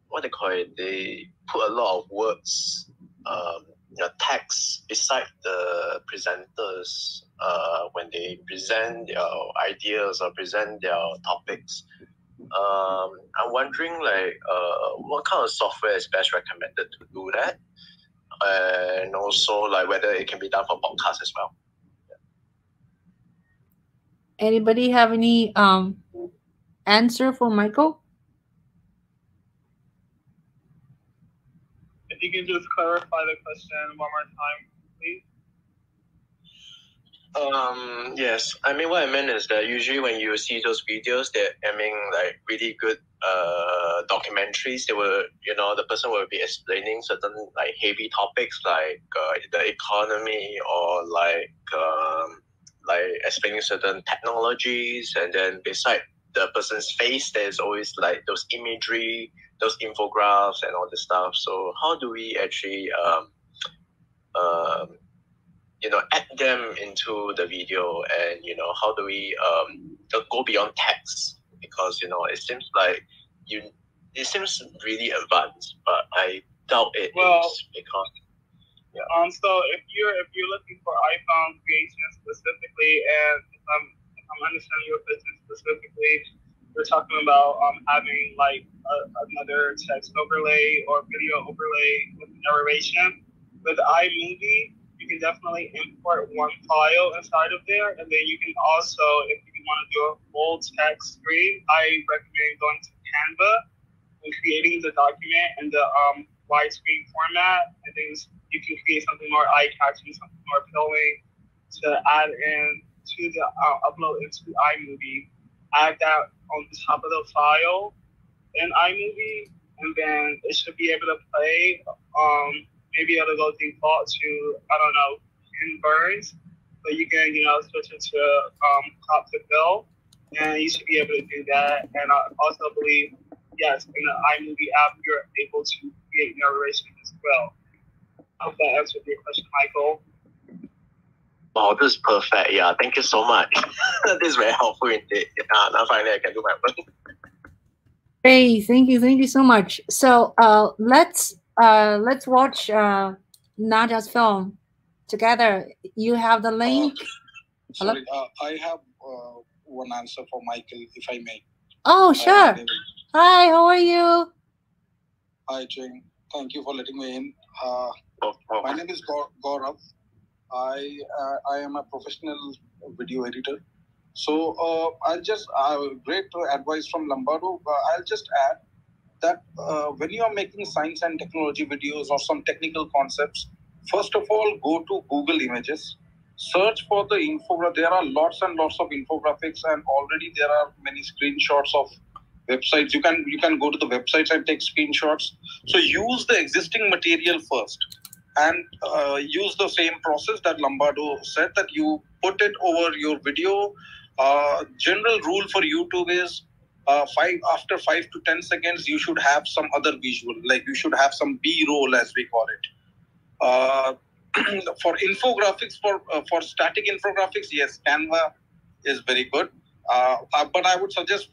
what they call it, they put a lot of words, text beside the presenters when they present their ideas or present their topics. I'm wondering what kind of software is best recommended to do that, and also like whether it can be done for podcasts as well. Anybody have any answer for Michael? If you can just clarify the question one more time, please. Yes. I mean, what I meant is that usually when you see those videos, they're aiming like really good documentaries. They will, the person will be explaining certain like heavy topics like the economy or like explaining certain technologies, and then beside the person's face, there's always like those imagery those infographics and all this stuff. So how do we actually add them into the video, and how do we go beyond text? Because it seems like it seems really advanced, but I doubt it is because. Yeah. So if you're looking for iPhone creation specifically, and if I'm understanding your business specifically, we're talking about having like another text overlay or video overlay with narration. With iMovie, you can definitely import one file inside of there, and then you can also, if you want to do a full text screen, I recommend going to Canva and creating the document in the widescreen format, and then you can create something more eye-catching, something more appealing to add in to the upload into iMovie. Add that on top of the file in iMovie, and then it should be able to play. Maybe it'll go default to, I don't know, Ken Burns, but you can switch it to crop to fill, and you should be able to do that. And I also believe, yes, in the iMovie app, you're able to create narration as well. I hope that answered your question, Michael. Oh, this is perfect. Yeah, thank you so much. This is very helpful indeed. Now finally I can do my work. Great, thank you so much. So let's watch Nada's film together. You have the link. Sorry, I have one answer for Michael, if I may. Oh, sure. Hi, how are you? Hi, Ching. Thank you for letting me in. My name is Gaurav. I am a professional video editor. So I'll just great advice from Lombardo. I'll just add that when you are making science and technology videos or some technical concepts, first of all, go to Google Images, search for the infographic. There are lots and lots of infographics, and already there are many screenshots of websites. You can go to the websites and take screenshots. So use the existing material first, and use the same process that Lombardo said, that you put it over your video. General rule for YouTube is after 5 to 10 seconds, you should have some other visual, like you should have some B-roll, as we call it. For infographics, for static infographics, yes, Canva is very good. But I would suggest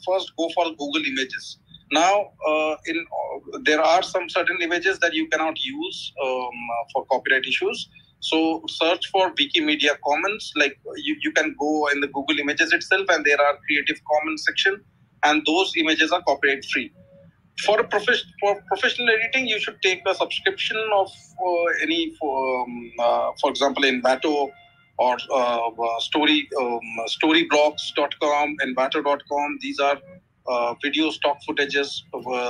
first go for Google Images. Now, there are some certain images that you cannot use for copyright issues. So search for Wikimedia Commons. Like you can go in the Google Images itself, and there are Creative Commons section, and those images are copyright free. For professional editing, you should take a subscription of for example, Envato or storyblocks.com, envato.com. These are video stock footages,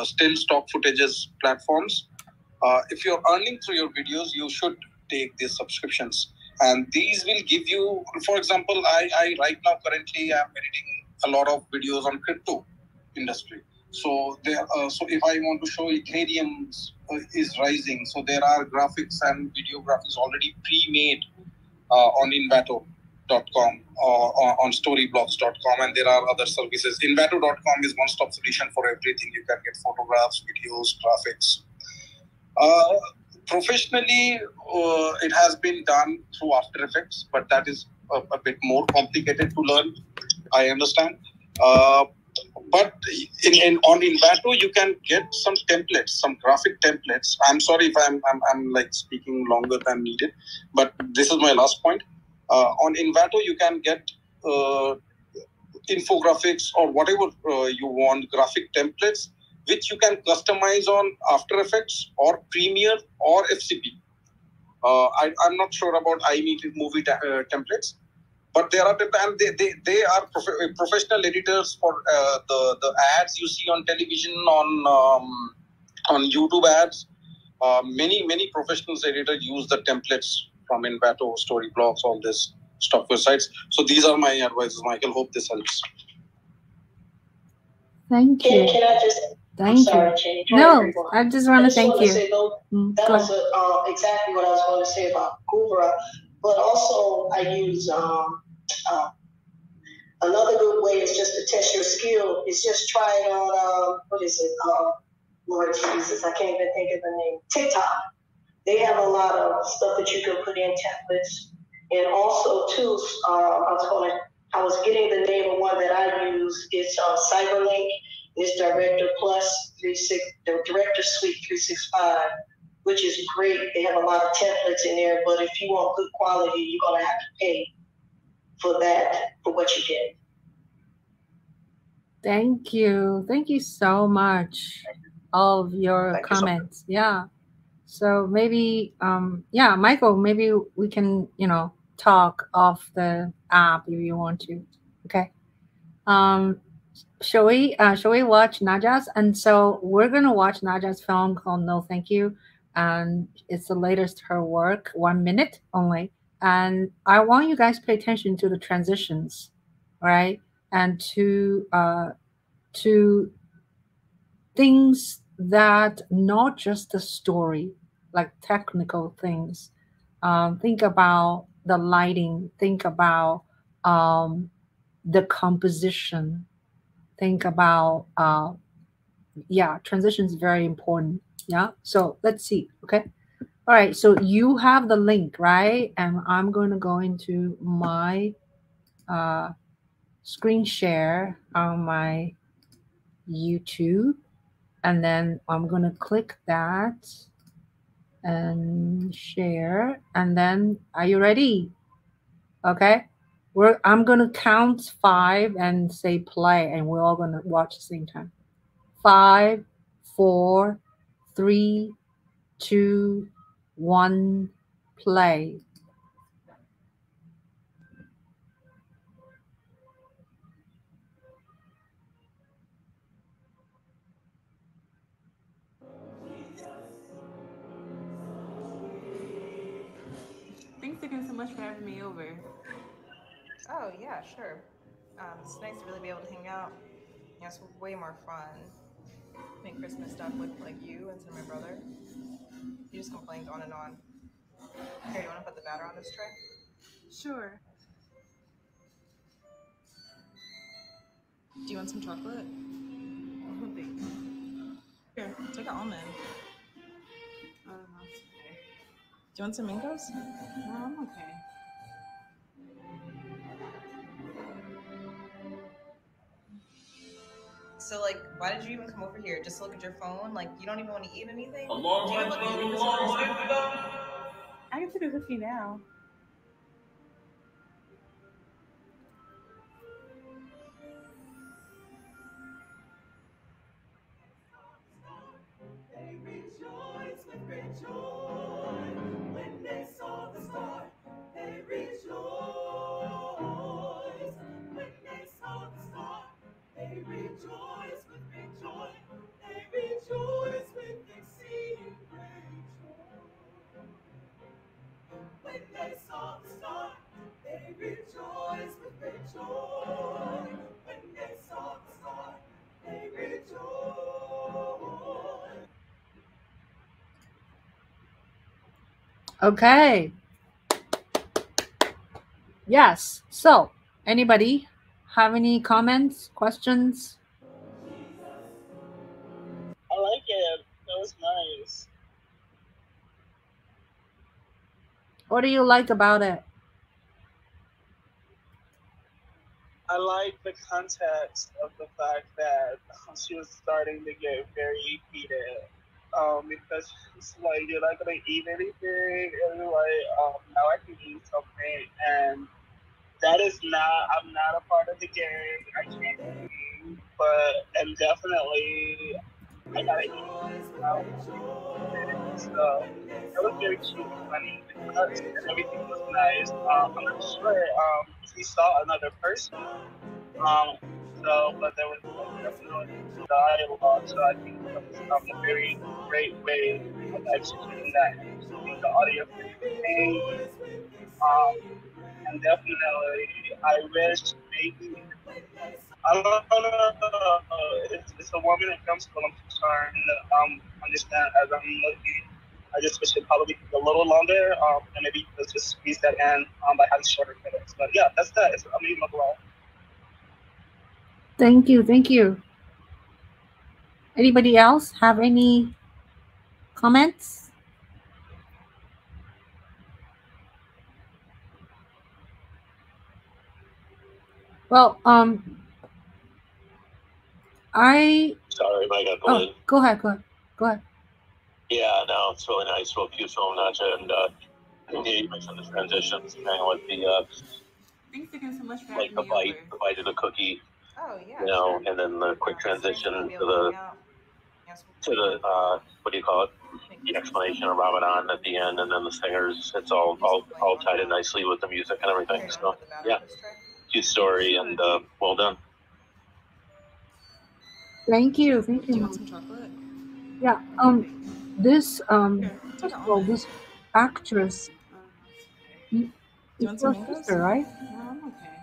still stock footages platforms. If you're earning through your videos, you should take these subscriptions, and these will give you, for example, I right now currently I'm editing a lot of videos on crypto industry. So so if I want to show Ethereum is rising, so there are graphics and video graphics already pre-made on Envato.com or on storyblocks.com, and there are other services. Envato.com is one-stop solution for everything. You can get photographs, videos, graphics. Professionally, it has been done through After Effects, but that is a bit more complicated to learn, I understand. But on Envato, you can get some templates, some graphic templates. I'm sorry if I'm like speaking longer than needed, but this is my last point. On Envato, you can get infographics or whatever you want, graphic templates, which you can customize on After Effects or Premiere or FCP. I'm not sure about iMovie templates, but there are, and they are professional editors for the ads you see on television, on YouTube ads. Many professional editors use the templates from Envato, Storyblocks, all this stock websites. So these are my advices, Michael. Hope this helps. Thank you. Can I just? Thank you. No, I just want to thank you. Say, that was exactly what I was going to say about Cobra, but also I use Another good way is just to test your skill. Is just try it on, what is it? Lord Jesus, I can't even think of the name. TikTok. They have a lot of stuff that you can put in templates. And also, too, I was getting the name of one that I use. It's Cyberlink. It's Director Director Suite 365, which is great. They have a lot of templates in there, but if you want good quality, you're going to have to pay for that, for what you get. Thank you. Thank you so much. All of your comments. Yeah. So maybe, yeah, Michael, maybe we can, talk off the app if you want to. Okay. Shall we watch Naja's? And so we're gonna watch Naja's film called No Thank You, and it's the latest her work, 1 minute only. And I want you guys to pay attention to the transitions, right? And to things that not just the story, like technical things. Think about the lighting. Think about the composition. Think about transition is very important. Yeah. So let's see. Okay. All right. So you have the link, right? And I'm going to go into my screen share on my YouTube. And then I'm going to click that and share. And then, are you ready? Okay. I'm going to count 5 and say play, and we're all going to watch at the same time. 5, 4, 3, 2, 1, play. Thanks again so much for having me over. Oh, yeah, sure. It's nice to really be able to hang out. It's way more fun. Make Christmas stuff with like you instead of my brother. He just complains on and on. Here, you want to put the batter on this tray? Sure. Do you want some chocolate? Oh, thanks. Here, take an almond. Oh, no, it's okay. Do you want some mangoes? No, I'm okay. So, like, why did you even come over here? Just to look at your phone? Like, you don't even want to eat anything? I can take a cookie now. They rejoice with great joy when they saw the star. They rejoice when they saw the star. They rejoice with great joy. They rejoice with exceeding great joy. When they saw the star, they rejoice with great joy. When they saw the star, they rejoice. Okay. Yes. So, anybody have any comments, questions? I like it. That was nice. What do you like about it? I like the context of the fact that she was starting to get very heated. Because it's like, you're not going to eat anything. And like, now I can eat something. And that is not, I'm not a part of the game. I can't eat. And definitely, I got to eat. So, that was very cute and funny. The cuts and everything was nice. I'm not sure if we saw another person. But there was definitely dialogue, so I think that was a very great way of executing that and keeping the audience entertained. And definitely, I wish maybe, I don't know, it's a woman in film school, I'm concerned, understand as I'm looking. I just wish it probably be a little longer, and maybe let's just squeeze that in by having shorter minutes. But yeah, that's that. It's amazing overall. Thank you. Thank you. Anybody else have any comments? Well, Sorry, I got oh, go ahead. Go ahead. Yeah, no, it's really nice, real cute film, Naja, and you mentioned the transitions, with the Thanks again so much for like having me the bite of the cookie, Oh yeah, you know, sure. and then the quick It's nice transition to be to able to the hang out. Yes, what do you call it? The explanation of Ramadan at the end, and then the singers. It's all tied in nicely with the music and everything. So yeah, cute story and well done. Thank you. Thank you. Do you want some chocolate? Yeah. This first of all, this actress. Do you want some your mangoes? sister, right? No, I'm okay.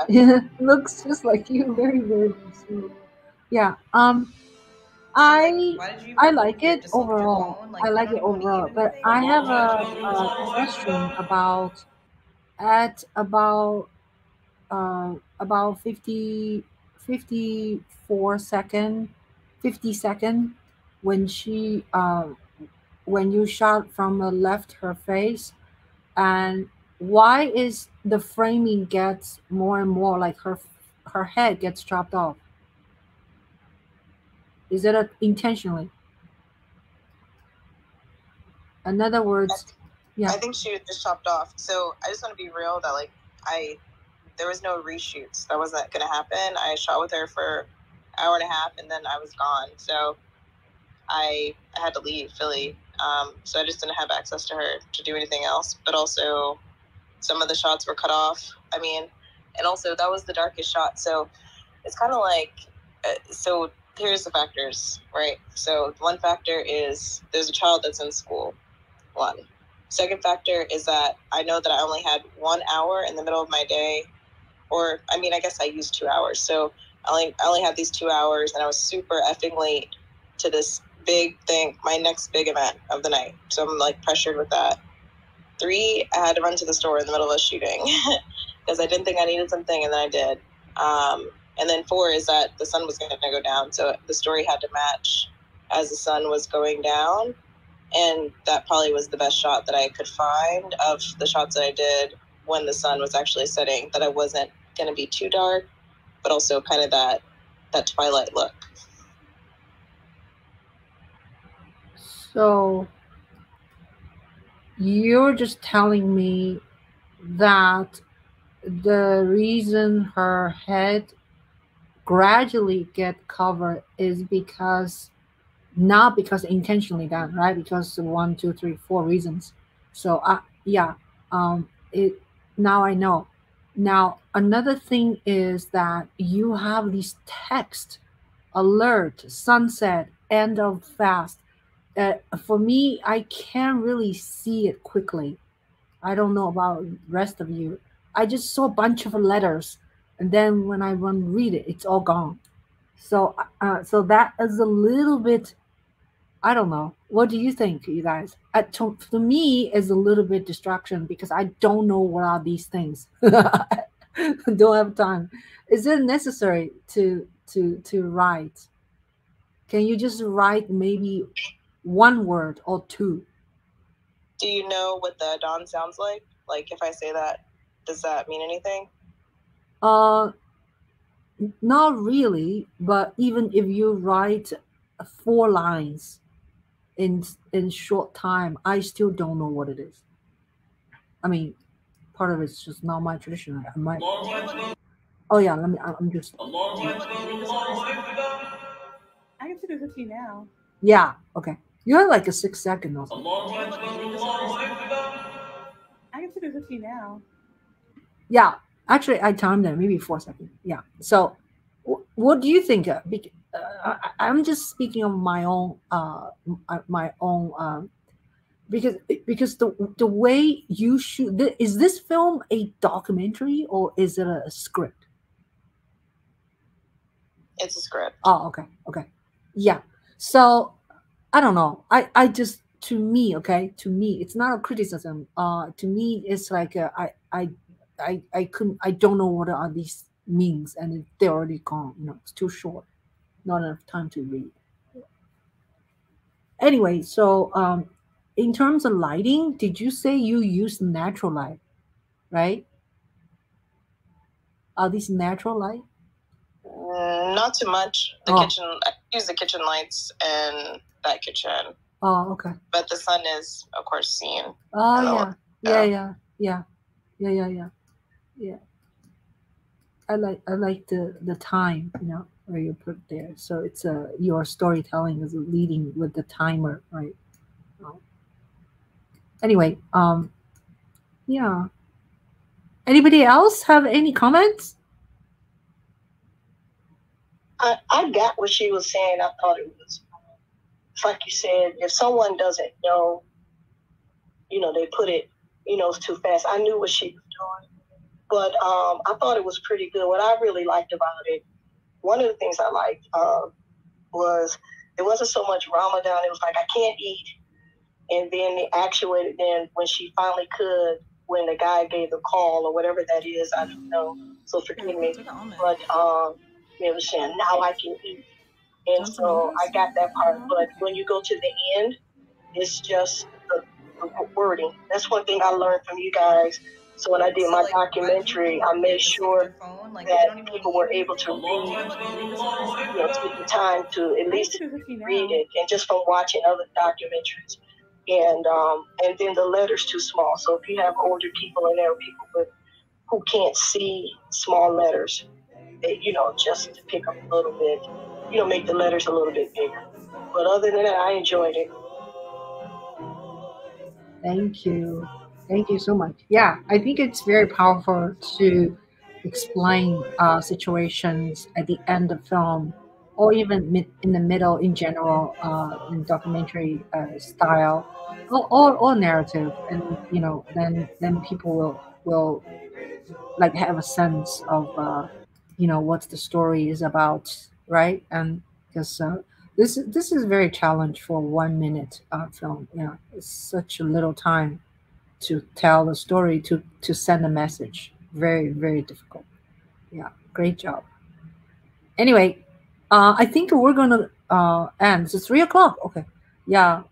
Yeah. Looks just like you. Very, very sweet. Yeah. I like it overall. I like it overall, but I have a question at about 54 second 50 second when when you shot from the left her face, and why is the framing gets more and more like her head gets chopped off? Is it intentionally? In other words, yeah. I think she was just chopped off. So I just want to be real that there was no reshoots. That wasn't going to happen. I shot with her for an hour and a half, and then I was gone. So I had to leave Philly. So I just didn't have access to her to do anything else. But also, some of the shots were cut off. I mean, and also that was the darkest shot. So it's kind of like, so here's the factors, right? So one factor is there's a child that's in school. One. Second factor is that I know that I only had 1 hour in the middle of my day, or I mean, I guess I used 2 hours. So I only had these 2 hours, and I was super effing late to this big thing, my next big event of the night. So I'm like pressured with that. 3, I had to run to the store in the middle of shooting because I didn't think I needed something, and then I did. And then 4 is that the sun was going to go down, so the story had to match as the sun was going down. And that probably was the best shot that I could find of the shots that I did when the sun was actually setting, that I wasn't going to be too dark, but also kind of that twilight look. So you're just telling me that the reason her head gradually get covered is because not because intentionally done, right? Because 1, 2, 3, 4 reasons. So yeah, it now I know. Now another thing is that you have these text alert, sunset, end of fast. For me, I can't really see it quickly. I don't know about the rest of you. I just saw a bunch of letters, and then when I run read it, it's all gone. So so that is a little bit. I don't know. What do you think, you guys? To me, is a little bit distraction because I don't know what are these things. Don't have time. Is it necessary to write? Can you just write maybe 1 word or 2? Do you know what the dawn sounds like? Like if I say that, does that mean anything? Not really, but even if you write 4 lines in short time, I still don't know what it is. I mean, part of it's just not my tradition. Oh yeah, I'm just. I can see the cookie now. Yeah. Okay. You have like a 6 second or something. I can see the cookie now. Yeah. Actually, I timed it maybe 4 seconds. Yeah. So, what do you think? I'm just speaking of my own. My own. Because the way you shoot, is this film a documentary or is it a script? It's a script. Oh, okay. Okay. Yeah. So I don't know. I just, to me, okay, to me, it's not a criticism. To me, it's like I don't know what are means, and they're already gone. It's too short, not enough time to read. Anyway, so in terms of lighting, did you say you use natural light, right? Are these natural light? Not too much. Kitchen, I use the kitchen lights in that kitchen. Oh, okay. But the sun is, of course, seen. Oh, yeah. I like the time, where you put there. So it's your storytelling is leading with the timer, right? Anyway, yeah. Anybody else have any comments? I got what she was saying. I thought it was, it's like you said, if someone doesn't know, they put it, too fast. I knew what she was doing, but I thought it was pretty good. What I really liked about it, one of the things I liked was it wasn't so much Ramadan. It was like, I can't eat. And then they actuated then when she finally could, when the guy gave the call or whatever that is, I don't know. So forgive me. But they were saying, now I can eat. And so I got that part. But when you go to the end, it's just the wording. That's one thing I learned from you guys. So when I did my documentary, I made sure that people were able to read, take the time to at least read it, and just from watching other documentaries. And then the letters too small. So if you have older people in there, people who can't see small letters, just to pick up a little bit, make the letters a little bit bigger. But other than that, I enjoyed it. Thank you. Thank you so much. Yeah, I think it's very powerful to explain situations at the end of film, or even in the middle in general, in documentary style, or narrative, and then people will like have a sense of what the story is about, right? And because this is very challenge for 1 minute film. It's such a little time to tell the story, to send a message. Very, very difficult. Yeah, great job. Anyway, I think we're gonna end. It's 3 o'clock. Okay. Yeah.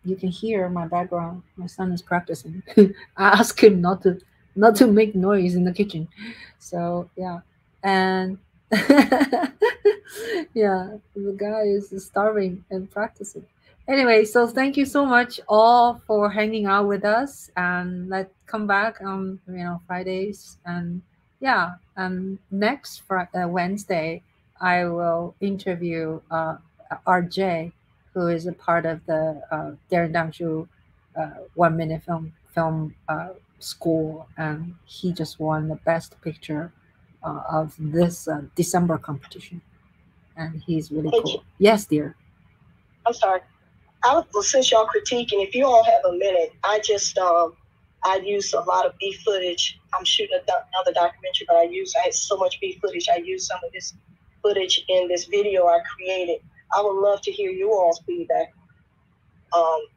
You can hear my background. My son is practicing. I asked him not to make noise in the kitchen. So yeah, and yeah, the guy is starving and practicing. Anyway, so thank you so much all for hanging out with us, and let's come back on Fridays, and yeah, and next Wednesday I will interview RJ, who is a part of the Darren Dangshu 1 minute film school, and he just won the best picture of this December competition, and he's really cool. Yes, dear. I'm sorry. Since y'all critiquing, if you all have a minute, I just I use a lot of beef footage. I'm shooting another documentary, but I had so much beef footage. I used some of this footage in this video I created. I would love to hear you all's feedback.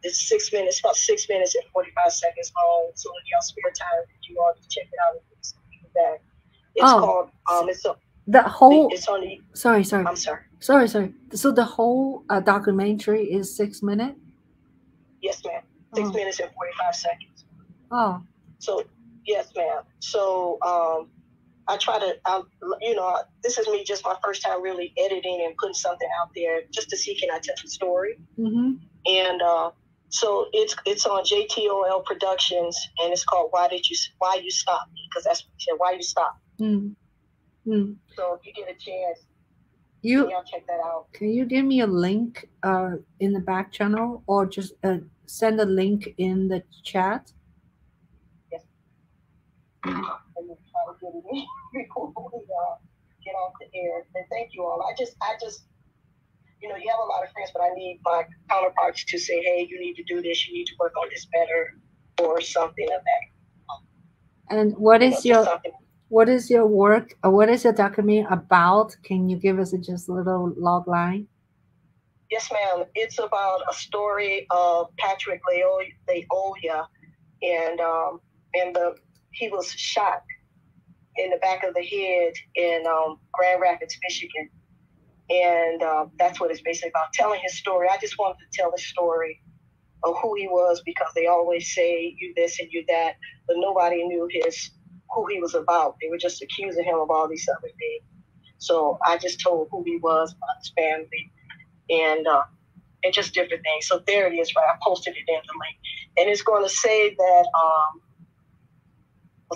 It's 6 minutes, about 6 minutes and 45 seconds long. So in your spare time, you all can check it out and get some feedback. It's called it's on the. Sorry. I'm sorry. Sorry. So the whole documentary is 6 minutes? Yes, ma'am. 6 minutes and 45 seconds. Oh. So, yes, ma'am. So, I try to, this is me just my first time really editing and putting something out there just to see, can I tell the story? Mm-hmm. And so it's on JTOL Productions, and it's called Why You Stop Me? Because that's what you said, Why You Stop Me? Mm. Mm. So if you get a chance, y'all check that out. Can you give me a link in the back channel, or just send a link in the chat? Yes. And we'll try to get it in before we get off the air. And thank you all. I just you have a lot of friends, but I need my counterparts to say, hey, you need to do this, you need to work on this better, or something of that. And what is your work? What is your documentary about? Can you give us just a little log line? Yes, ma'am. It's about a story of Patrick Leoya, and he was shot in the back of the head in Grand Rapids, Michigan. And that's what it's basically about, telling his story. I just wanted to tell the story of who he was, because they always say you this and you that, but nobody knew who he was about. They were just accusing him of all these other things. So I just told who he was, about his family, and just different things. So there it is, right? I posted it in the link. And it's going to say that,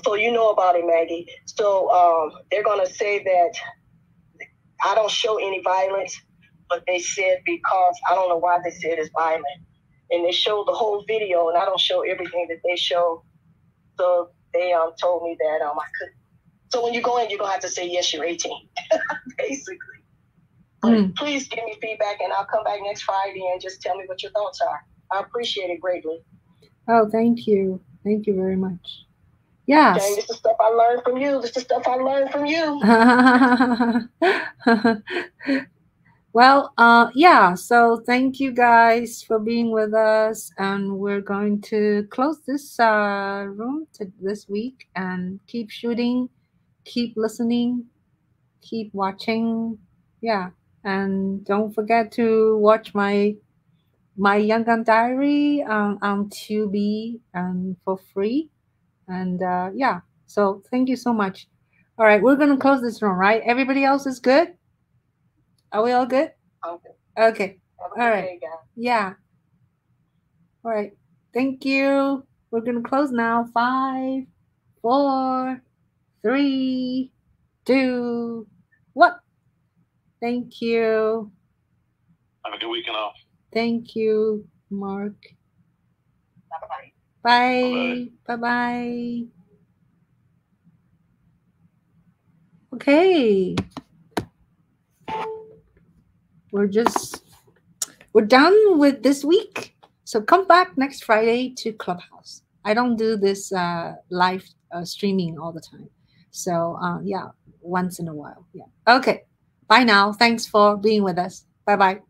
so you know about it, Maggie. So they're going to say that I don't show any violence, but they said, because I don't know why they said it's violent. And they showed the whole video, and I don't show everything that they show. So they told me that I couldn't. So when you go in, you're going to have to say, yes, you're 18, basically. But please give me feedback, and I'll come back next Friday and just tell me what your thoughts are. I appreciate it greatly. Oh, thank you. Thank you very much. Yes. Jane, this is stuff I learned from you. This is stuff I learned from you. Well, yeah, so thank you guys for being with us, and we're going to close this room this week, and keep shooting, keep listening, keep watching. Yeah, and don't forget to watch my Young Gun Diary on Tubi for free. And yeah, so thank you so much. All right, we're going to close this room, right? Everybody else is good? Are we all good? Okay. All right. Yeah. All right. Thank you. We're going to close now. 5, 4, 3, 2, 1. Thank you. Have a good weekend off. Thank you, Mark. Bye. Bye-bye. Okay. We're done with this week. So come back next Friday to Clubhouse. I don't do this live streaming all the time. So yeah, once in a while. Yeah. Okay. Bye now. Thanks for being with us. Bye-bye.